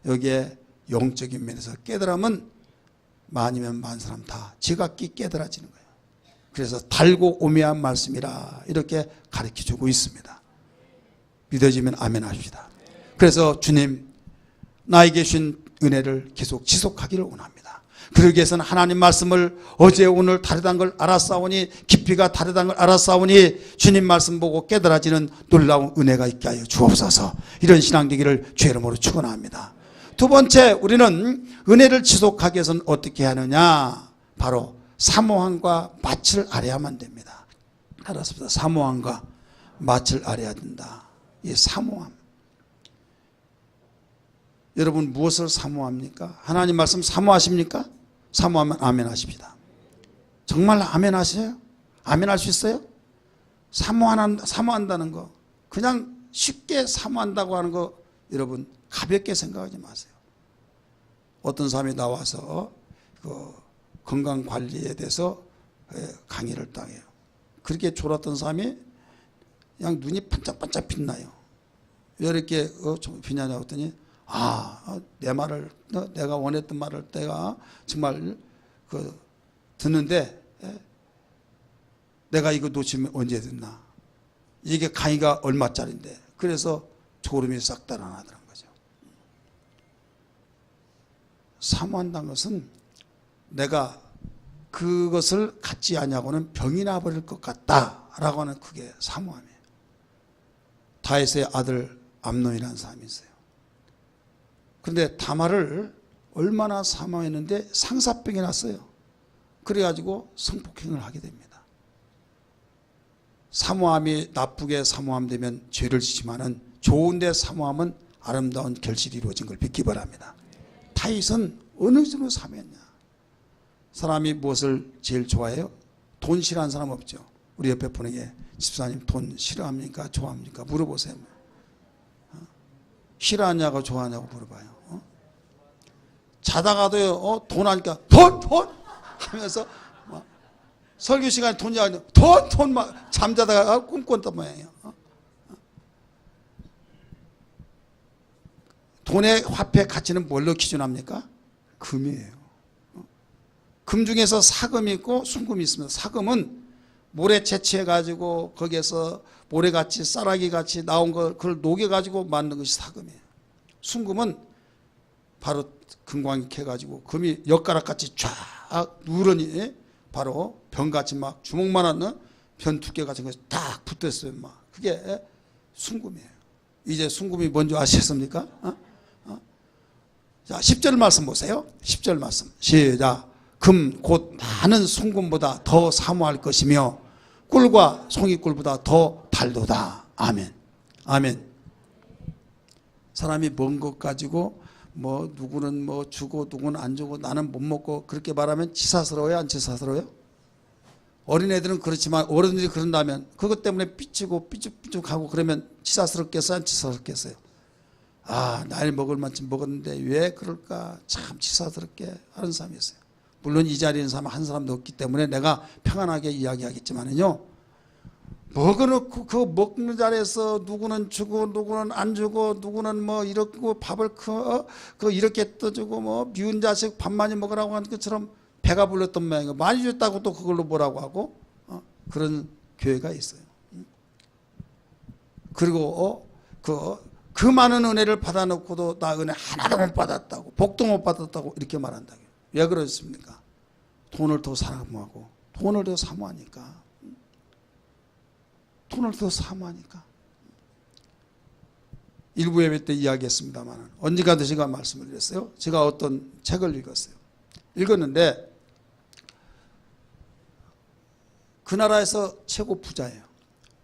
여기에 영적인 면에서 깨달음은 만이면 만 사람 다 지각기 깨달아지는 거예요. 그래서 달고 오묘한 말씀이라 이렇게 가르쳐주고 있습니다. 믿어지면 아멘 합시다. 그래서 주님, 나에게 주신 은혜를 계속 지속하기를 원합니다. 그러기 위해서는 하나님 말씀을 어제 오늘 다르다는 걸 알았사오니, 깊이가 다르다는 걸 알았사오니 주님 말씀 보고 깨달아지는 놀라운 은혜가 있게 하여 주옵소서. 이런 신앙 되기를 주의 이름으로 축원합니다. 두 번째, 우리는 은혜를 지속하기 위해서는 어떻게 하느냐? 바로 사모함과 맏을 아뢰야만 됩니다. 알았습니다. 사모함과 맏을 아뢰야 된다. 이 사모함. 여러분 무엇을 사모합니까? 하나님 말씀 사모하십니까? 사모하면 아멘 하십니다. 정말 아멘 하세요? 아멘 할 수 있어요? 사모한다는 거, 그냥 쉽게 사모한다고 하는 거 여러분 가볍게 생각하지 마세요. 어떤 사람이 나와서 그 건강관리에 대해서 강의를 당해요. 그렇게 졸았던 사람이 그냥 눈이 반짝반짝 빛나요. 왜 이렇게 빛나냐고 했더니, 내 말을, 내가 원했던 말을 내가 정말 듣는데 내가 이거 놓치면 언제 듣나. 이게 강의가 얼마짜리인데. 그래서 졸음이 싹 달아나더란 거죠. 사모한다는 것은 내가 그것을 갖지 않냐고는 병이 나버릴 것 같다라고 하는 그게 사모함이에요. 다윗의 아들 암논이라는 사람이 있어요. 그런데 다말을 얼마나 사모했는데 상사병이 났어요. 그래가지고 성폭행을 하게 됩니다. 사모함이 나쁘게 사모함되면 죄를 지지만은 좋은데 사모함은 아름다운 결실이 이루어진 걸 믿기 바랍니다. 다윗은 어느 정도 사모했냐? 사람이 무엇을 제일 좋아해요? 돈 싫어하는 사람 없죠. 우리 옆에 분에게 집사님 돈 싫어합니까? 좋아합니까? 물어보세요. 싫어하냐고 좋아하냐고 물어봐요. 자다가도 돈 하니까 돈 하면서 설교 시간에 돈 이야기 돈 막 잠자다가 꿈꿨단 모양이에요. 돈의 화폐 가치는 뭘로 기준합니까? 금이에요. 금 중에서 사금이 있고 순금이 있습니다. 사금은 모래 채취해가지고 거기에서 모래같이 쌀아기같이 나온 걸 그걸 녹여가지고 만든 것이 사금이에요. 순금은 바로 금광익해가지고 금이 엿가락같이 쫙 누르니 바로 병같이 막 주먹만한 변 두께 같은 것이 딱 붙어있어요. 막 그게 순금이에요. 이제 순금이 뭔지 아시겠습니까? 자, 10절 말씀 보세요. 10절 말씀 시작. 금 곧 많은 순금보다 더 사모할 것이며 꿀과 송이꿀보다 더 달도다. 아멘. 아멘. 사람이 먼 것 가지고 뭐 누구는 뭐 주고 누구는 안 주고 나는 못 먹고 그렇게 말하면 치사스러워요? 안 치사스러워요? 어린애들은 그렇지만 어른들이 그런다면 그것 때문에 삐치고 삐죽삐죽하고 그러면 치사스럽겠어요? 안 치사스럽겠어요? 나이 먹을 만큼 먹었는데 왜 그럴까? 참 치사스럽게 하는 사람이 있어요. 물론 이 자리에 있는 사람 한 사람도 없기 때문에 내가 평안하게 이야기하겠지만은요, 먹어놓고 그 먹는 자리에서 누구는 주고 누구는 안 주고 누구는 뭐 이렇고 밥을 이렇게 떠주고 뭐 미운 자식 밥 많이 먹으라고 하는 것처럼 배가 불렀던 모양이고 많이 줬다고 또 그걸로 뭐라고 하고 그런 교회가 있어요. 그리고 그 많은 은혜를 받아놓고도 나 은혜 하나도 못 받았다고 복도 못 받았다고 이렇게 말한다고요. 왜 그렇습니까? 돈을 더 사모하고 돈을 더 사모하니까. 돈을 더 사모하니까. 일부 예배 때 이야기했습니다만 언젠가도 제가 말씀을 드렸어요. 제가 어떤 책을 읽었어요. 읽었는데 그 나라에서 최고 부자예요.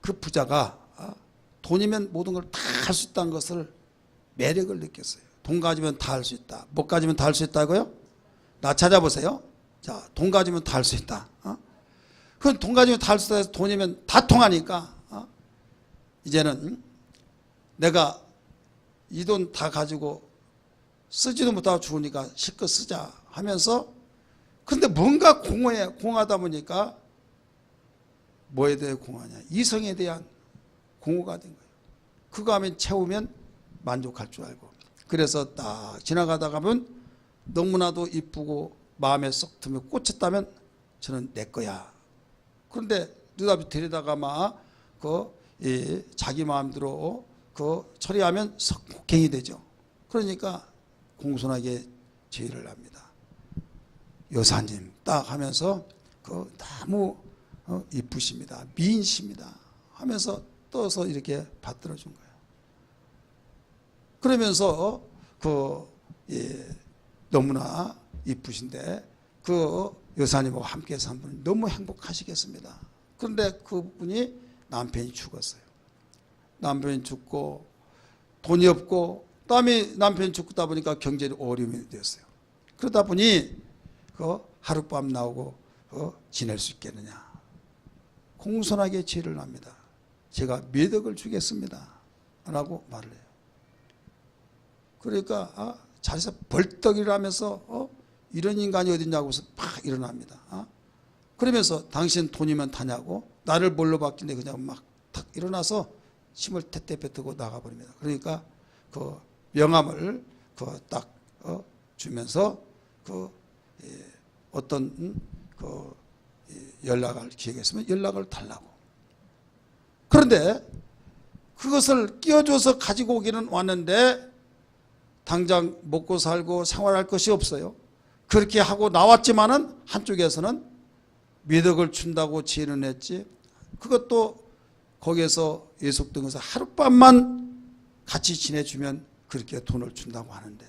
그 부자가 돈이면 모든 걸 다 할 수 있다는 것을 매력을 느꼈어요. 돈 가지면 다 할 수 있다. 못 가지면 다 할 수 있다고요? 나 찾아보세요. 자, 돈 가지면 다 할 수 있다. 그건 돈 가지면 다 할 수 있다 해서 돈이면 다 통하니까 이제는 내가 이 돈 다 가지고 쓰지도 못하고 죽으니까 실컷 쓰자 하면서 근데 뭔가 공허하다 보니까 뭐에 대해 공허하냐? 이성에 대한 공허가 된 거예요. 그거 하면 채우면 만족할 줄 알고. 그래서 딱 지나가다 가면 너무나도 이쁘고 마음에 쏙 들면 꽂혔다면 저는 내 거야. 그런데 눈앞에 들여다가 막 자기 마음대로 처리하면 석폭행이 되죠. 그러니까 공손하게 제의를 합니다. 여사님 딱 하면서 너무 이쁘십니다. 미인십니다. 하면서 떠서 이렇게 받들어 준 거예요. 그러면서 너무나 이쁘신데 그 여사님하고 함께 산 분은 너무 행복하시겠습니다. 그런데 그분이 남편이 죽었어요. 남편이 죽고 돈이 없고 그다음에 남편이 죽다 보니까 경제적 어려움이 되었어요. 그러다 보니 하룻밤 나오고 지낼 수 있겠느냐. 공손하게 제의를 합니다. 제가 몇 억을 주겠습니다. 라고 말을 해요. 그러니까 자리에서 벌떡 일어나면서 이런 인간이 어딨냐고 해서 팍 일어납니다. 그러면서 당신 돈이면 다냐고 나를 뭘로 바뀌는데 그냥 막 탁 일어나서 침을 태태 뱉고 나가버립니다. 그러니까 그 명함을 딱 주면서 어떤 연락할 기회가 있으면 연락을 달라고. 그런데 그것을 끼워줘서 가지고 오기는 왔는데 당장 먹고 살고 생활할 것이 없어요. 그렇게 하고 나왔지만은 한쪽에서는 몇 억을 준다고 제의는 했지. 그것도 거기에서 예속된 것은 하룻밤만 같이 지내주면 그렇게 돈을 준다고 하는데,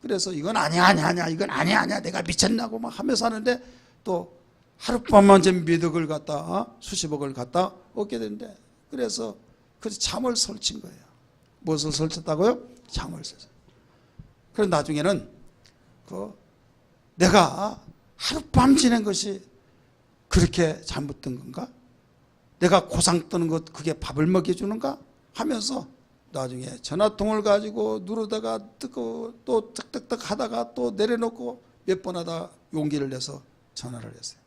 그래서 이건 아니야 이건 아니야 내가 미쳤나고 막 하면서 하는데 또 하룻밤만 좀 몇 억을 갖다 수십억을 갖다 얻게 되는데, 그래서 잠을 설친 거예요. 무엇을 설쳤다고요? 잠을 설쳤어요. 그래서 나중에는 내가 하룻밤 지낸 것이 그렇게 잘못된 건가? 내가 고상 떠는 것 그게 밥을 먹여주는가? 하면서 나중에 전화통을 가지고 누르다가 뜯고 또 득득득 하다가 또 내려놓고 몇 번 하다 용기를 내서 전화를 했어요.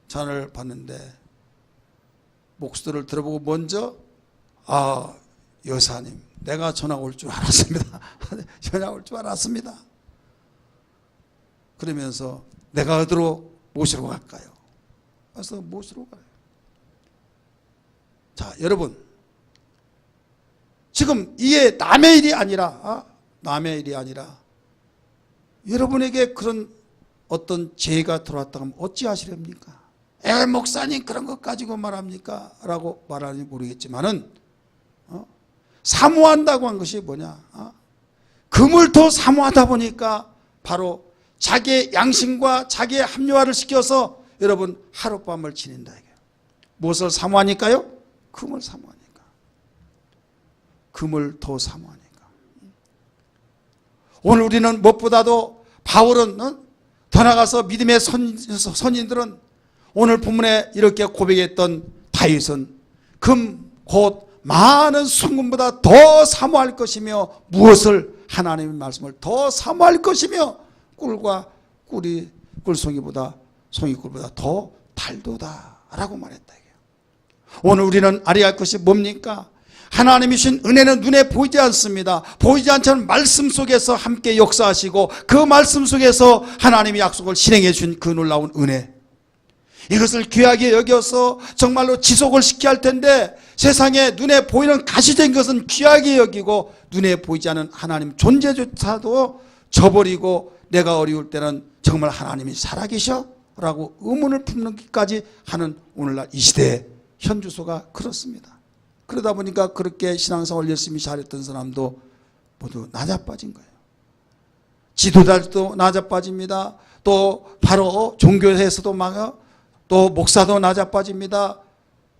전화를 받는데 목소리를 들어보고 먼저 여사님 내가 전화 올 줄 알았습니다. 전화 올 줄 알았습니다. 그러면서 내가 어디로 모시러 갈까요? 그래서 모시러 가요. 자, 여러분 지금 이게 남의 일이 아니라 여러분에게 그런 어떤 죄가 들어왔다 하면 어찌하시렵니까? 목사님 그런 것 가지고 말합니까? 라고 말하는지 모르겠지만은 사모한다고 한 것이 뭐냐? 금을 더 사모하다 보니까 바로 자기의 양심과 자기의 합리화를 시켜서 여러분 하룻밤을 지낸다 이게요. 무엇을 사모하니까요? 금을 사모하니까. 금을 더 사모하니까. 오늘 우리는 무엇보다도 바울은 더 나가서 믿음의 선인들은 오늘 본문에 이렇게 고백했던 다윗은 금 곧 많은 순금보다 더 사모할 것이며 무엇을 하나님의 말씀을 더 사모할 것이며 꿀과 꿀송이보다 송이꿀보다 더 달도다 라고 말했다. 오늘 우리는 알아야 할 것이 뭡니까? 하나님이 주신 은혜는 눈에 보이지 않습니다. 보이지 않지만 말씀 속에서 함께 역사하시고 그 말씀 속에서 하나님의 약속을 실행해 준 그 놀라운 은혜, 이것을 귀하게 여겨서 정말로 지속을 시켜야 할 텐데 세상에 눈에 보이는 가시적인 것은 귀하게 여기고 눈에 보이지 않는 하나님 존재조차도 저버리고 내가 어려울 때는 정말 하나님이 살아계셔? 라고 의문을 품는기까지 하는 오늘날 이 시대의 현주소가 그렇습니다. 그러다 보니까 그렇게 신앙생활 열심히 잘했던 사람도 모두 낮아빠진 거예요. 지도자도 낮아빠집니다. 또 바로 종교에서도 막 또 목사도 나자빠집니다.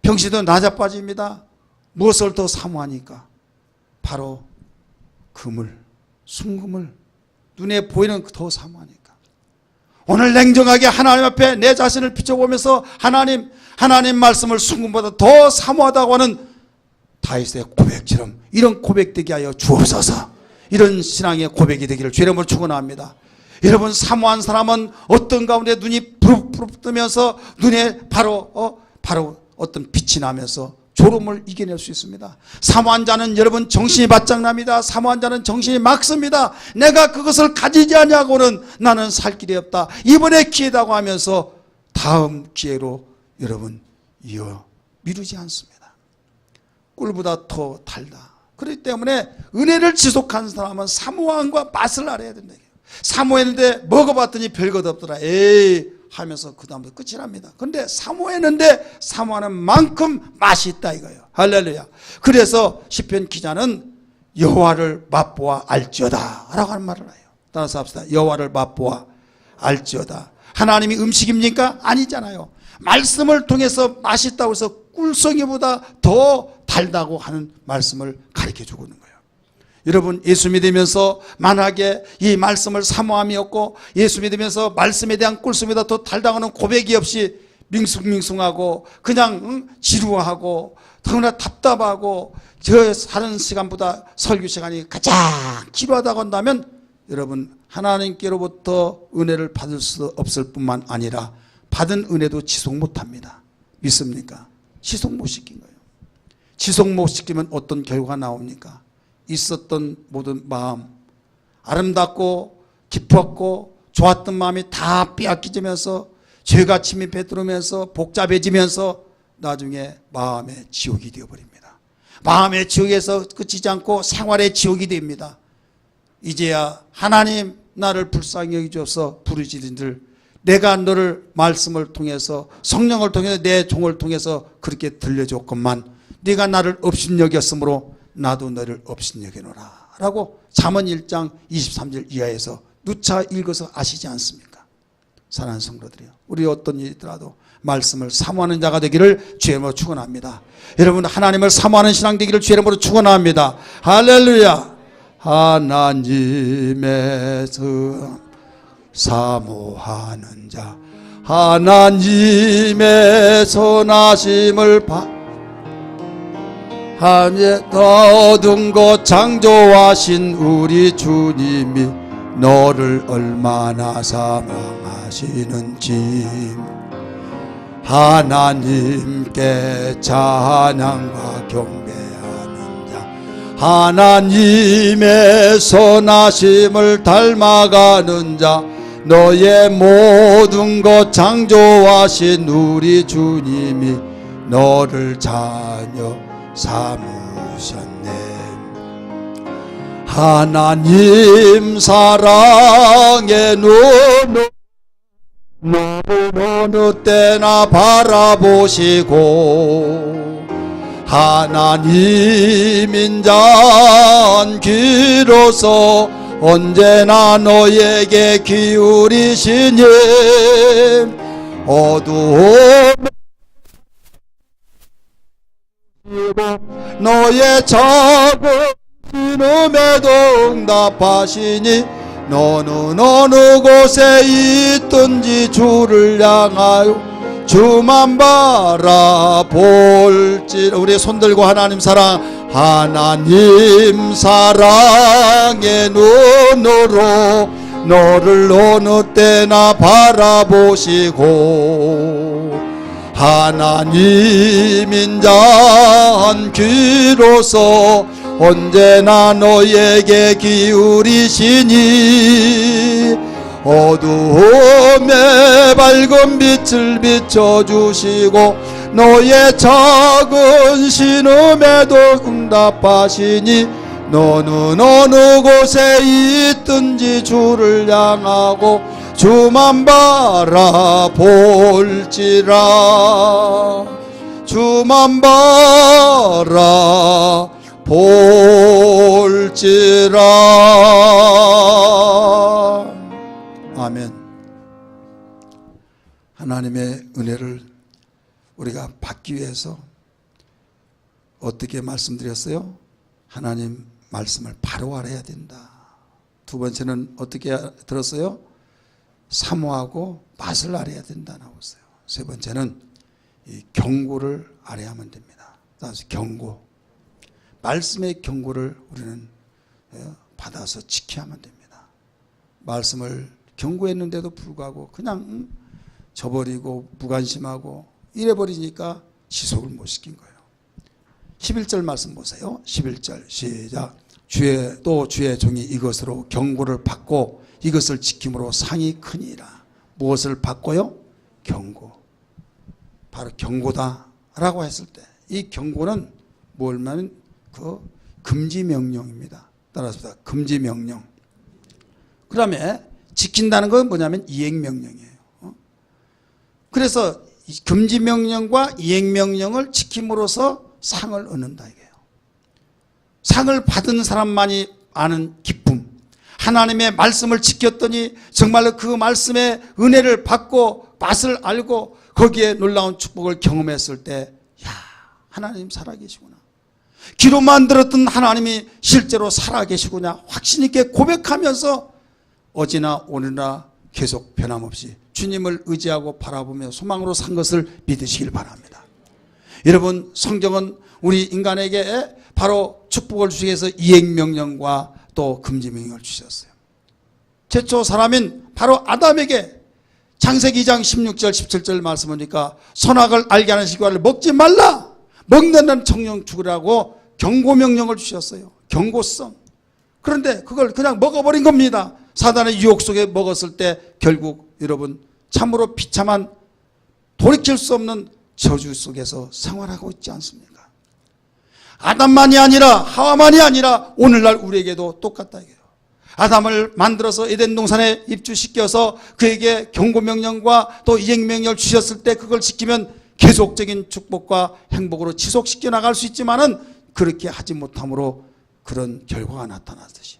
병시도 나자빠집니다. 무엇을 더 사모하니까? 바로 금을, 순금을, 눈에 보이는 더 사모하니까. 오늘 냉정하게 하나님 앞에 내 자신을 비춰보면서 하나님 말씀을 순금보다 더 사모하다고 하는 다윗의 고백처럼 이런 고백되게 하여 주옵소서. 이런 신앙의 고백이 되기를 주의 이름으로 축원합니다. 여러분, 사모한 사람은 어떤 가운데 눈이 부릅부릅 뜨면서 눈에 바로 어떤 빛이 나면서 졸음을 이겨낼 수 있습니다. 사모한 자는 여러분 정신이 바짝 납니다. 사모한 자는 정신이 막습니다. 내가 그것을 가지지 않냐고는 나는 살 길이 없다. 이번에 기회다고 하면서 다음 기회로 여러분 미루지 않습니다. 꿀보다 더 달다. 그렇기 때문에 은혜를 지속하는 사람은 사모함과 맛을 알아야 된다. 사모했는데 먹어봤더니 별것 없더라. 에이 하면서 그 다음부터 끝이 납니다. 그런데 사모했는데 사모하는 만큼 맛이 있다 이거예요. 할렐루야. 그래서 시편 기자는 여호와를 맛보아 알지어다 라고 하는 말을 해요. 따라서 합시다. 여호와를 맛보아 알지어다. 하나님이 음식입니까? 아니잖아요. 말씀을 통해서 맛있다고 해서 꿀송이보다 더 달다고 하는 말씀을 가르쳐 주고 있는 거예요. 여러분, 예수 믿으면서 만약에 이 말씀을 사모함이 없고 예수 믿으면서 말씀에 대한 꿀송이보다 더 달다고 하는 고백이 없이 밍숭밍숭하고 그냥 지루하고 너무나 답답하고 저 사는 시간보다 설교 시간이 가장 지루하다고 한다면 여러분, 하나님께로부터 은혜를 받을 수 없을 뿐만 아니라 받은 은혜도 지속 못합니다. 믿습니까? 지속 못 시킨 거예요. 지속 못 시키면 어떤 결과가 나옵니까? 있었던 모든 마음, 아름답고 기뻤고 좋았던 마음이 다 빼앗기면서 죄가 침입해 들어오면서 복잡해지면서 나중에 마음의 지옥이 되어버립니다. 마음의 지옥에서 그치지 않고 생활의 지옥이 됩니다. 이제야 하나님 나를 불쌍히 여기줘서 부르짖은들 내가 너를 말씀을 통해서 성령을 통해서 내 종을 통해서 그렇게 들려줬건만 네가 나를 업신여겼으므로 나도 너를 업신여기노라 라고 잠언 1장 23절 이하에서 누차 읽어서 아시지 않습니까? 사랑하는 성도들이요, 우리 어떤 일이 있더라도 말씀을 사모하는 자가 되기를 주의 이름으로 축원합니다. 여러분, 하나님을 사모하는 신앙 되기를 주의 이름으로 축원합니다. 할렐루야. 하나님의 사모하는 자, 하나님의 선하심을 하늘에 얻은 것 창조하신 우리 주님이 너를 얼마나 사랑하시는지 하나님께 찬양과 경배하는 자, 하나님의 선하심을 닮아가는 자, 너의 모든 것 창조하신 우리 주님이 너를 자녀 삼으셨네. 하나님 사랑의 눈으로 너를 어느 때나 바라보시고 하나님 인자한 귀로서 언제나 너에게 기울이시니 어두움 너의 작은 신음에도 응답하시니 너는 어느 곳에 있든지 주를 향하여 주만 바라볼지. 우리 손들고 하나님 사랑, 하나님 사랑의 눈으로 너를 어느 때나 바라보시고 하나님 인자한 귀로서 언제나 너에게 기울이시니 어두움에 밝은 빛을 비춰주시고 너의 작은 신음에도 응답하시니 너는 어느 곳에 있든지 주를 향하고 주만 바라볼지라. 주만 바라볼지라. 아멘. 하나님의 은혜를 우리가 받기 위해서 어떻게 말씀드렸어요? 하나님 말씀을 바로 알아야 된다. 두 번째는 어떻게 들었어요? 사모하고 맛을 알아야 된다고 했어요. 세 번째는 이 경고를 알아야만 됩니다. 따라서 경고. 말씀의 경고를 우리는 받아서 지켜야만 됩니다. 말씀을 경고했는데도 불구하고 그냥 저버리고 무관심하고 이래버리니까 지속을 못 시킨 거예요. 11절 말씀 보세요. 11절 시작. 주의 종이 이것으로 경고를 받고 이것을 지킴으로 상이 크니라. 무엇을 받고요? 경고. 바로 경고다라고 했을 때 이 경고는 뭐냐면 그 금지 명령입니다. 따라서 금지 명령. 그 다음에 지킨다는 건 뭐냐면 이행 명령이에요. 그래서 금지 명령과 이행 명령을 지킴으로써 상을 얻는다 이게요. 상을 받은 사람만이 아는 기쁨. 하나님의 말씀을 지켰더니 정말로 그 말씀의 은혜를 받고 맛을 알고 거기에 놀라운 축복을 경험했을 때, 야, 하나님 살아계시구나. 귀로만 들었던 하나님이 실제로 살아계시구나. 확신 있게 고백하면서 어제나 오늘나 계속 변함없이 주님을 의지하고 바라보며 소망으로 산 것을 믿으시길 바랍니다. 여러분, 성경은 우리 인간에게 바로 축복을 주시기 위해서 이행명령과 또 금지명령을 주셨어요. 최초 사람인 바로 아담에게 창세기 2장 16절 17절 말씀하니까 선악을 알게 하는 식과를 먹지 말라. 먹는 정령 죽으라고 경고명령을 주셨어요. 경고성. 그런데 그걸 그냥 먹어버린 겁니다. 사단의 유혹 속에 먹었을 때 결국 여러분 참으로 비참한 돌이킬 수 없는 저주 속에서 생활하고 있지 않습니까? 아담만이 아니라 하와만이 아니라 오늘날 우리에게도 똑같다 이게요. 아담을 만들어서 에덴 동산에 입주시켜서 그에게 경고명령과 또 이행명령을 주셨을 때 그걸 지키면 계속적인 축복과 행복으로 지속시켜 나갈 수 있지만은 그렇게 하지 못함으로 그런 결과가 나타났듯이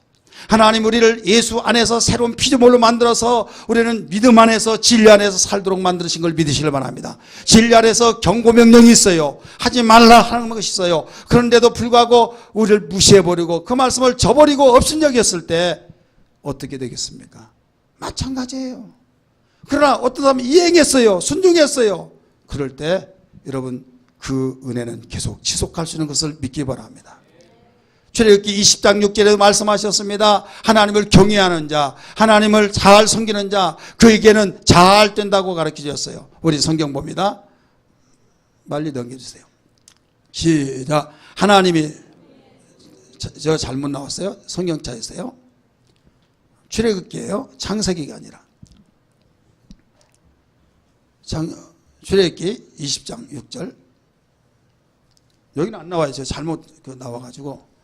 하나님 우리를 예수 안에서 새로운 피조물로 만들어서 우리는 믿음 안에서 진리 안에서 살도록 만드신 걸 믿으시길 바랍니다. 진리 안에서 경고명령이 있어요. 하지 말라 하는 것이 있어요. 그런데도 불구하고 우리를 무시해버리고 그 말씀을 저버리고 업신여겼을 때 어떻게 되겠습니까? 마찬가지예요. 그러나 어떤 사람은 이행했어요. 순종했어요. 그럴 때 여러분 그 은혜는 계속 지속할 수 있는 것을 믿기 바랍니다. 출애굽기 20장 6절에도 말씀하셨습니다. 하나님을 경외하는 자, 하나님을 잘 섬기는 자, 그에게는 잘 된다고 가르쳐 주셨어요. 우리 성경 봅니다. 빨리 넘겨주세요. 시작. 하나님이 저 잘못 나왔어요. 성경 찾으세요. 출애굽기예요. 창세기가 아니라. 출애굽기 20장 6절. 여기는 안 나와요. 저 잘못 나와가지고.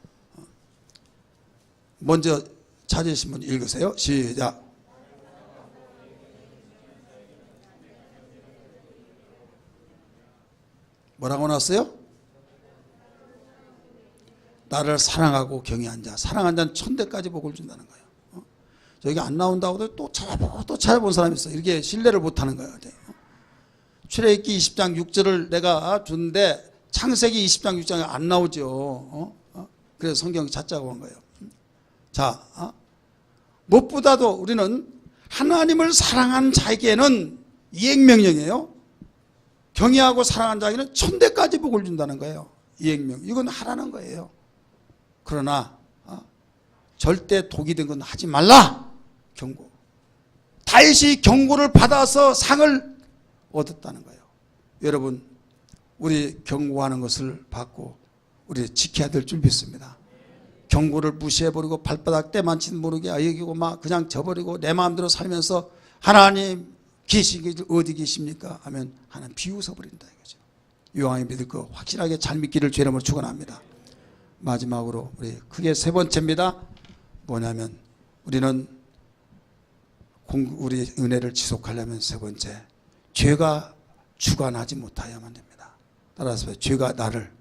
먼저 찾으신 분 읽으세요. 시작. 뭐라고 나왔어요? 나를 사랑하고 경외한 자. 사랑한 자는 천대까지 복을 준다는 거예요. 저기 안 나온다고 또 찾아보고 또 찾아본 사람이 있어요. 이렇게 신뢰를 못하는 거예요. 출애굽기 20장 6절을 내가 줬는데 창세기 20장 6장에 안 나오죠. 그래서 성경 찾자고 한 거예요. 자, 무엇보다도 우리는 하나님을 사랑한 자에게는 이행명령이에요. 경외하고 사랑한 자에게는 천대까지 복을 준다는 거예요. 이행명. 이건 하라는 거예요. 그러나 절대 독이 된 건 하지 말라. 경고. 다윗이 경고를 받아서 상을 얻었다는 거예요. 여러분, 우리 경고하는 것을 받고 우리 지켜야 될 줄 믿습니다. 경고를 무시해버리고 발바닥 때만치 모르게 여기고 막 그냥 져버리고 내 마음대로 살면서 하나님 계시기 어디 계십니까? 하면 하나님 비웃어버린다 이거죠. 요한이 믿을 거 확실하게 잘 믿기를 주의 이름으로 축원합니다. 마지막으로 우리 크게 세 번째입니다. 뭐냐면 우리는 우리 은혜를 지속하려면 세 번째, 죄가 주관하지 못하여야만 됩니다. 따라서 죄가 나를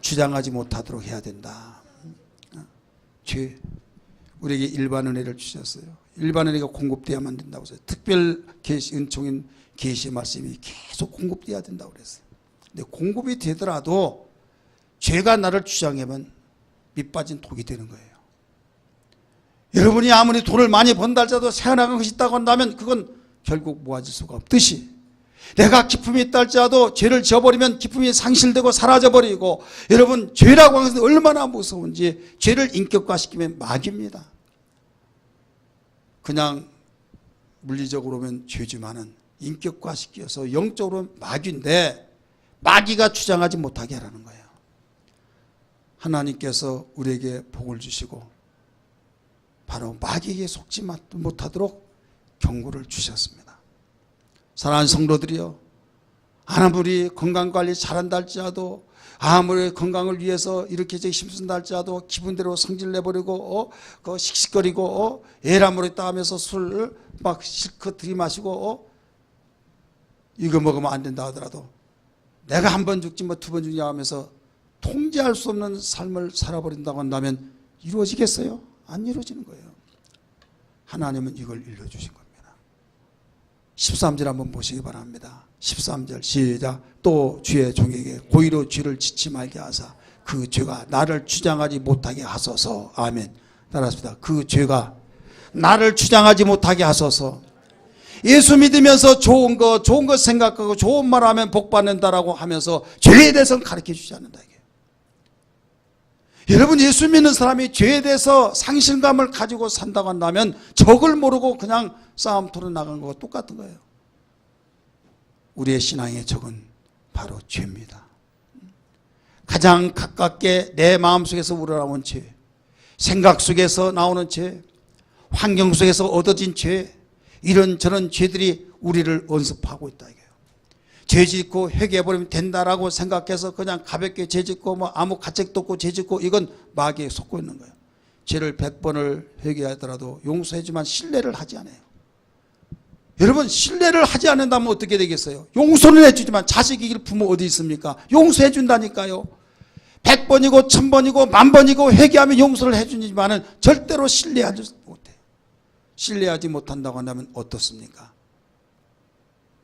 주장하지 못하도록 해야 된다. 죄. 우리에게 일반 은혜를 주셨어요. 일반 은혜가 공급돼야만 된다고 했어요. 특별 계시, 은총인 계시의 말씀이 계속 공급돼야 된다고 그랬어요. 근데 공급이 되더라도 죄가 나를 주장하면 밑빠진 독이 되는 거예요. 여러분이 아무리 돈을 많이 번다 할지라도 새어나간 것이 있다고 한다면 그건 결국 모아질 수가 없듯이, 내가 기쁨이 있다 할지라도 죄를 지어버리면 기쁨이 상실되고 사라져버리고, 여러분 죄라고 하는 것은 얼마나 무서운지, 죄를 인격화시키면 마귀입니다. 그냥 물리적으로 보면 죄지만은 인격화시켜서 영적으로 마귀인데, 마귀가 주장하지 못하게 하라는 거예요. 하나님께서 우리에게 복을 주시고 바로 마귀에게 속지 못하도록 경고를 주셨습니다. 사랑하는 성도들이여, 아무리 건강관리 잘한다 할지라도, 아무리 건강을 위해서 이렇게 힘쓴다 할지라도 기분대로 성질 내버리고 씩씩거리고 애람으로 있다 하면서 술 막 실컷 들이마시고 이거 먹으면 안 된다 하더라도 내가 한 번 죽지 뭐 두 번 죽냐 하면서 통제할 수 없는 삶을 살아버린다고 한다면 이루어지겠어요? 안 이루어지는 거예요. 하나님은 이걸 일러주신 겁니다. 13절 한번 보시기 바랍니다. 13절 시작. 또 주의 종에게 고의로 죄를 짓지 말게 하사 그 죄가 나를 주장하지 못하게 하소서. 아멘. 따라합시다. 그 죄가 나를 주장하지 못하게 하소서. 예수 믿으면서 좋은 거 생각하고 좋은 말 하면 복 받는다라고 하면서 죄에 대해서는 가르쳐 주지 않는다. 이게. 여러분, 예수 믿는 사람이 죄에 대해서 상실감을 가지고 산다고 한다면 적을 모르고 그냥 싸움터로 나간 거와 똑같은 거예요. 우리의 신앙의 적은 바로 죄입니다. 가장 가깝게 내 마음속에서 우러나온 죄, 생각 속에서 나오는 죄, 환경 속에서 얻어진 죄, 이런저런 죄들이 우리를 언습하고 있다 이거예요. 죄 짓고 회개해버리면 된다라고 생각해서 그냥 가볍게 죄 짓고 뭐 아무 가책도 없고 죄 짓고, 이건 마귀에 속고 있는 거예요. 죄를 100번을 회개하더라도 용서해주면 신뢰를 하지 않아요. 여러분, 신뢰를 하지 않는다면 어떻게 되겠어요? 용서는 해주지만 자식이길 부모 어디 있습니까? 용서해 준다니까요. 100번이고 1000번이고 10,000번이고 회개하면 용서를 해주지만 절대로 신뢰하지 못해요. 신뢰하지 못한다고 한다면 어떻습니까?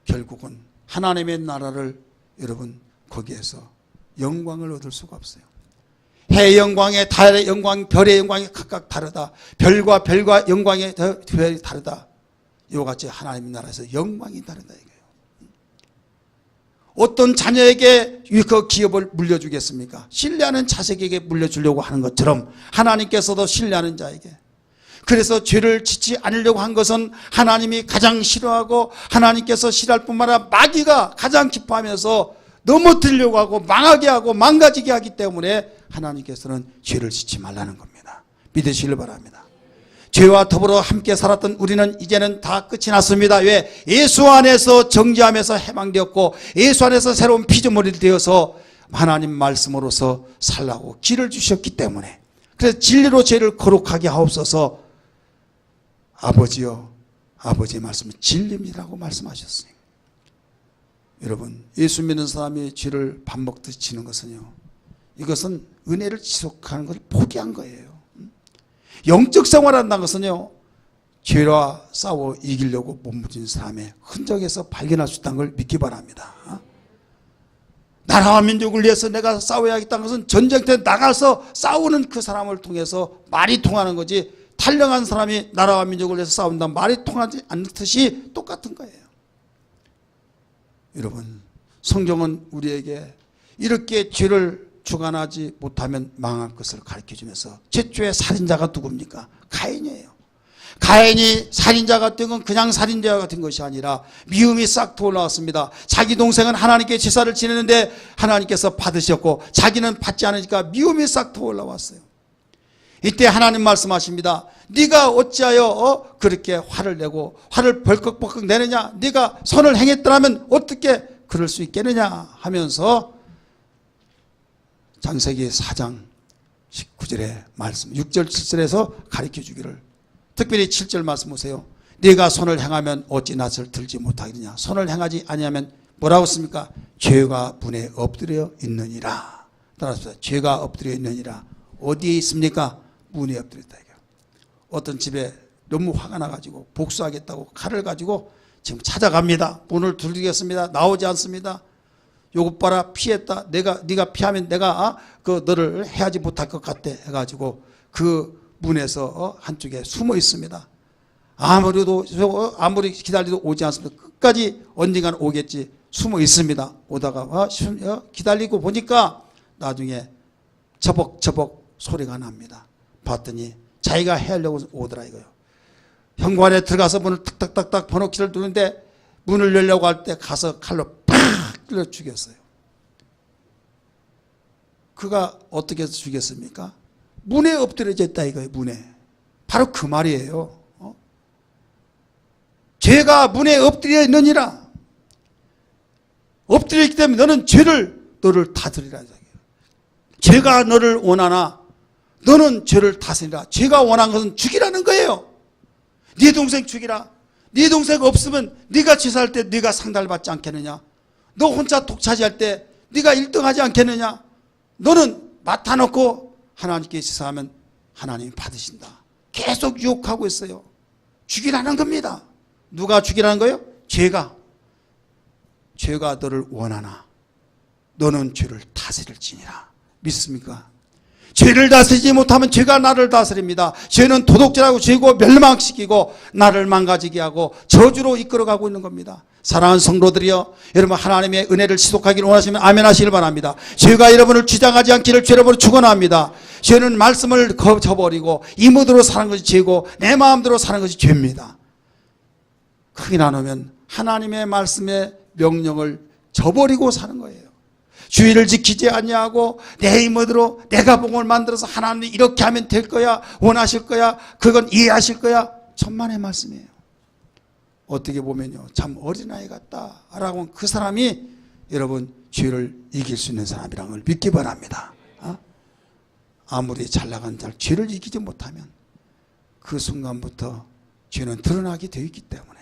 결국은 하나님의 나라를, 여러분, 거기에서 영광을 얻을 수가 없어요. 해의 영광에 달의 영광, 별의 영광이 각각 다르다. 별과 별과 영광의 별이 다르다. 이와 같이 하나님의 나라에서 영광이 다르다 이거예요. 어떤 자녀에게 그 기업을 물려주겠습니까? 신뢰하는 자식에게 물려주려고 하는 것처럼 하나님께서도 신뢰하는 자에게, 그래서 죄를 짓지 않으려고 한 것은 하나님이 가장 싫어하고 하나님께서 싫어할 뿐만 아니라 마귀가 가장 기뻐하면서 넘어뜨리려고 하고 망하게 하고 망가지게 하기 때문에 하나님께서는 죄를 짓지 말라는 겁니다. 믿으시길 바랍니다. 죄와 더불어 함께 살았던 우리는 이제는 다 끝이 났습니다. 왜? 예수 안에서 정죄함에서 해방되었고 예수 안에서 새로운 피조물이 되어서 하나님 말씀으로서 살라고 길을 주셨기 때문에, 그래서 진리로 죄를 거룩하게 하옵소서. 아버지여, 아버지의 말씀은 진리입니다라고 말씀하셨어요. 여러분, 예수 믿는 사람이 죄를 밥 먹듯이 지는 것은요, 이것은 은혜를 지속하는 것을 포기한 거예요. 영적 생활한다는 것은요, 죄와 싸워 이기려고 몸부진 사람의 흔적에서 발견할 수 있다는 걸 믿기 바랍니다. 나라와 민족을 위해서 내가 싸워야겠다는 것은 전쟁터에 나가서 싸우는 그 사람을 통해서 말이 통하는 거지, 탈령한 사람이 나라와 민족을 위해서 싸운다 말이 통하지 않듯이 똑같은 거예요. 여러분, 성경은 우리에게 이렇게 죄를 주관하지 못하면 망할 것을 가르쳐주면서, 최초의 살인자가 누굽니까? 가인이에요. 가인이 살인자가 된 건 그냥 살인자가 된 것이 아니라 미움이 싹 올라왔습니다. 자기 동생은 하나님께 제사를 지내는데 하나님께서 받으셨고 자기는 받지 않으니까 미움이 싹 올라왔어요. 이때 하나님 말씀하십니다. 네가 어찌하여 그렇게 화를 내고 화를 벌컥벌컥 내느냐? 네가 선을 행했더라면 어떻게 그럴 수 있겠느냐 하면서 창세기 4장 19절의 말씀, 6절 7절에서 가르쳐 주기를, 특별히 7절 말씀 보세요. 네가 선을 행하면 어찌 낯을 들지 못하겠느냐? 선을 행하지 아니하면 뭐라고 했습니까? 죄가 문에 엎드려 있느니라. 따라서 죄가 엎드려 있느니라. 어디에 있습니까? 문에 엎드려 있다. 어떤 집에 너무 화가 나가지고 복수하겠다고 칼을 가지고 지금 찾아갑니다. 문을 두드리겠습니다. 나오지 않습니다. 요것 봐라, 피했다. 네가 피하면 내가 너를 해하지 못할 것 같대 해가지고 그 문에서 한쪽에 숨어 있습니다. 아무리 기다려도 오지 않습니다. 끝까지 언젠가는 오겠지 숨어 있습니다. 오다가 기다리고 보니까 나중에 저벅저벅 소리가 납니다. 봤더니 자기가 해하려고 오더라 이거요. 현관에 들어가서 문을 탁탁탁탁 번호키를 누르는데 문을 열려고 할 때 가서 칼로 팍 찔러 죽였어요. 그가 어떻게 해서 죽였습니까? 문에 엎드려져 있다 이거예요. 문에. 바로 그 말이에요. 죄가 문에 엎드려 있느니라. 엎드려 있기 때문에 너는 너를 다스리라. 죄가 너를 원하나 너는 죄를 다스리라. 죄가 원한 것은 죽이라는 거예요. 네 동생 죽이라. 네 동생 없으면 네가 치사할 때 네가 상달을 받지 않겠느냐. 너 혼자 독차지할 때 네가 1등하지 않겠느냐. 너는 맡아놓고 하나님께 치사하면 하나님이 받으신다. 계속 유혹하고 있어요. 죽이라는 겁니다. 누가 죽이라는 거예요? 죄가 너를 원하나 너는 죄를 다스릴지니라. 믿습니까? 죄를 다스리지 못하면 죄가 나를 다스립니다. 죄는 도둑질하고 죄고 멸망시키고 나를 망가지게 하고 저주로 이끌어가고 있는 겁니다. 사랑하는 성도들이여, 여러분 하나님의 은혜를 지속하기를 원하시면 아멘 하시길 바랍니다. 죄가 여러분을 주장하지 않기를 죄로부터 축원합니다. 죄는 말씀을 저버리고 이 모드로 사는 것이 죄고 내 마음대로 사는 것이 죄입니다. 크게 나누면 하나님의 말씀의 명령을 저버리고 사는 거예요. 주의를 지키지 아니하고 내 힘으로 내가 복을 만들어서 하나님이 이렇게 하면 될 거야, 원하실 거야, 그건 이해하실 거야. 천만의 말씀이에요. 어떻게 보면요, 참 어린아이 같다라고 그 사람이 여러분 죄를 이길 수 있는 사람이라는 걸 믿기 바랍니다. 아무리 잘 나간 자 죄를 이기지 못하면 그 순간부터 죄는 드러나게 되어 있기 때문에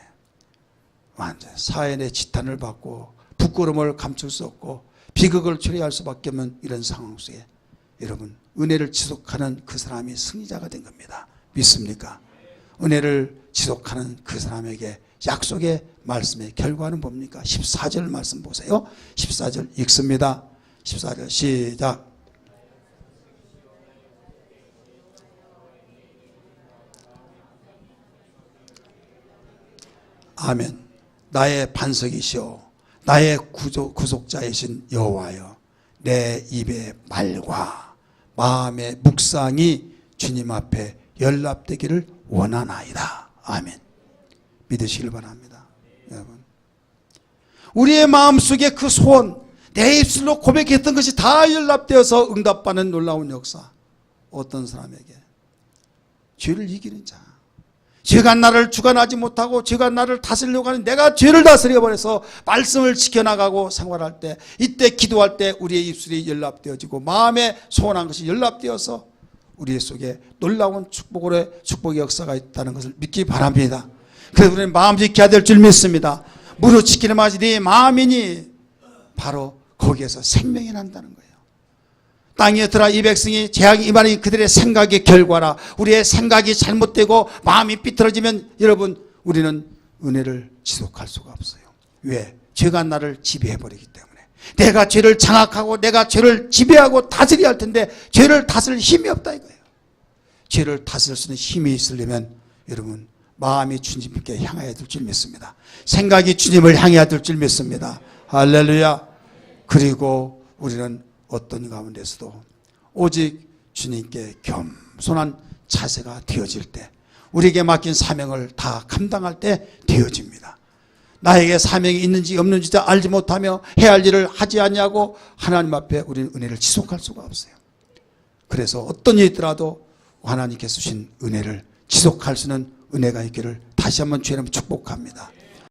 완전 사연의 지탄을 받고 부끄러움을 감출 수 없고 비극을 처리할 수밖에 없는 이런 상황 속에 여러분 은혜를 지속하는 그 사람이 승리자가 된 겁니다. 믿습니까? 은혜를 지속하는 그 사람에게 약속의 말씀의 결과는 뭡니까? 14절 말씀 보세요. 14절 읽습니다. 14절 시작. 아멘. 나의 반석이시오 나의 구속자이신 여호와여, 내 입의 말과 마음의 묵상이 주님 앞에 연락되기를 원하나이다. 아멘. 믿으시길 바랍니다. 여러분, 우리의 마음속에 그 소원, 내 입술로 고백했던 것이 다 연락되어서 응답받는 놀라운 역사. 어떤 사람에게? 죄를 이기는 자. 죄가 나를 주관하지 못하고 죄가 나를 다스리려고 하는 내가 죄를 다스려버려서 말씀을 지켜나가고 생활할 때, 이때 기도할 때 우리의 입술이 연락되어지고 마음에 소원한 것이 연락되어서 우리 속에 놀라운 축복의 역사가 있다는 것을 믿기 바랍니다. 그래서 우리는 마음 지켜야 될 줄 믿습니다. 무릇 지키는 맛이 네 마음이니 바로 거기에서 생명이 난다는 거예요. 땅에 들어 이 백성이 재앙이 임하니 그들의 생각의 결과라. 우리의 생각이 잘못되고 마음이 삐뚤어지면 여러분 우리는 은혜를 지속할 수가 없어요. 왜? 죄가 나를 지배해버리기 때문에. 내가 죄를 장악하고 내가 죄를 지배하고 다스려야 할 텐데 죄를 다스릴 힘이 없다 이거예요. 죄를 다스릴 수 있는 힘이 있으려면 여러분 마음이 주님께 향해야 될 줄 믿습니다. 생각이 주님을 향해야 될 줄 믿습니다. 할렐루야. 그리고 우리는 어떤 가운데서도 오직 주님께 겸손한 자세가 되어질 때, 우리에게 맡긴 사명을 다 감당할 때 되어집니다. 나에게 사명이 있는지 없는지 알지 못하며 해야 할 일을 하지 않냐고 하나님 앞에 우리는 은혜를 지속할 수가 없어요. 그래서 어떤 일이 있더라도 하나님께서 주신 은혜를 지속할 수 있는 은혜가 있기를 다시 한번 주님 축복합니다.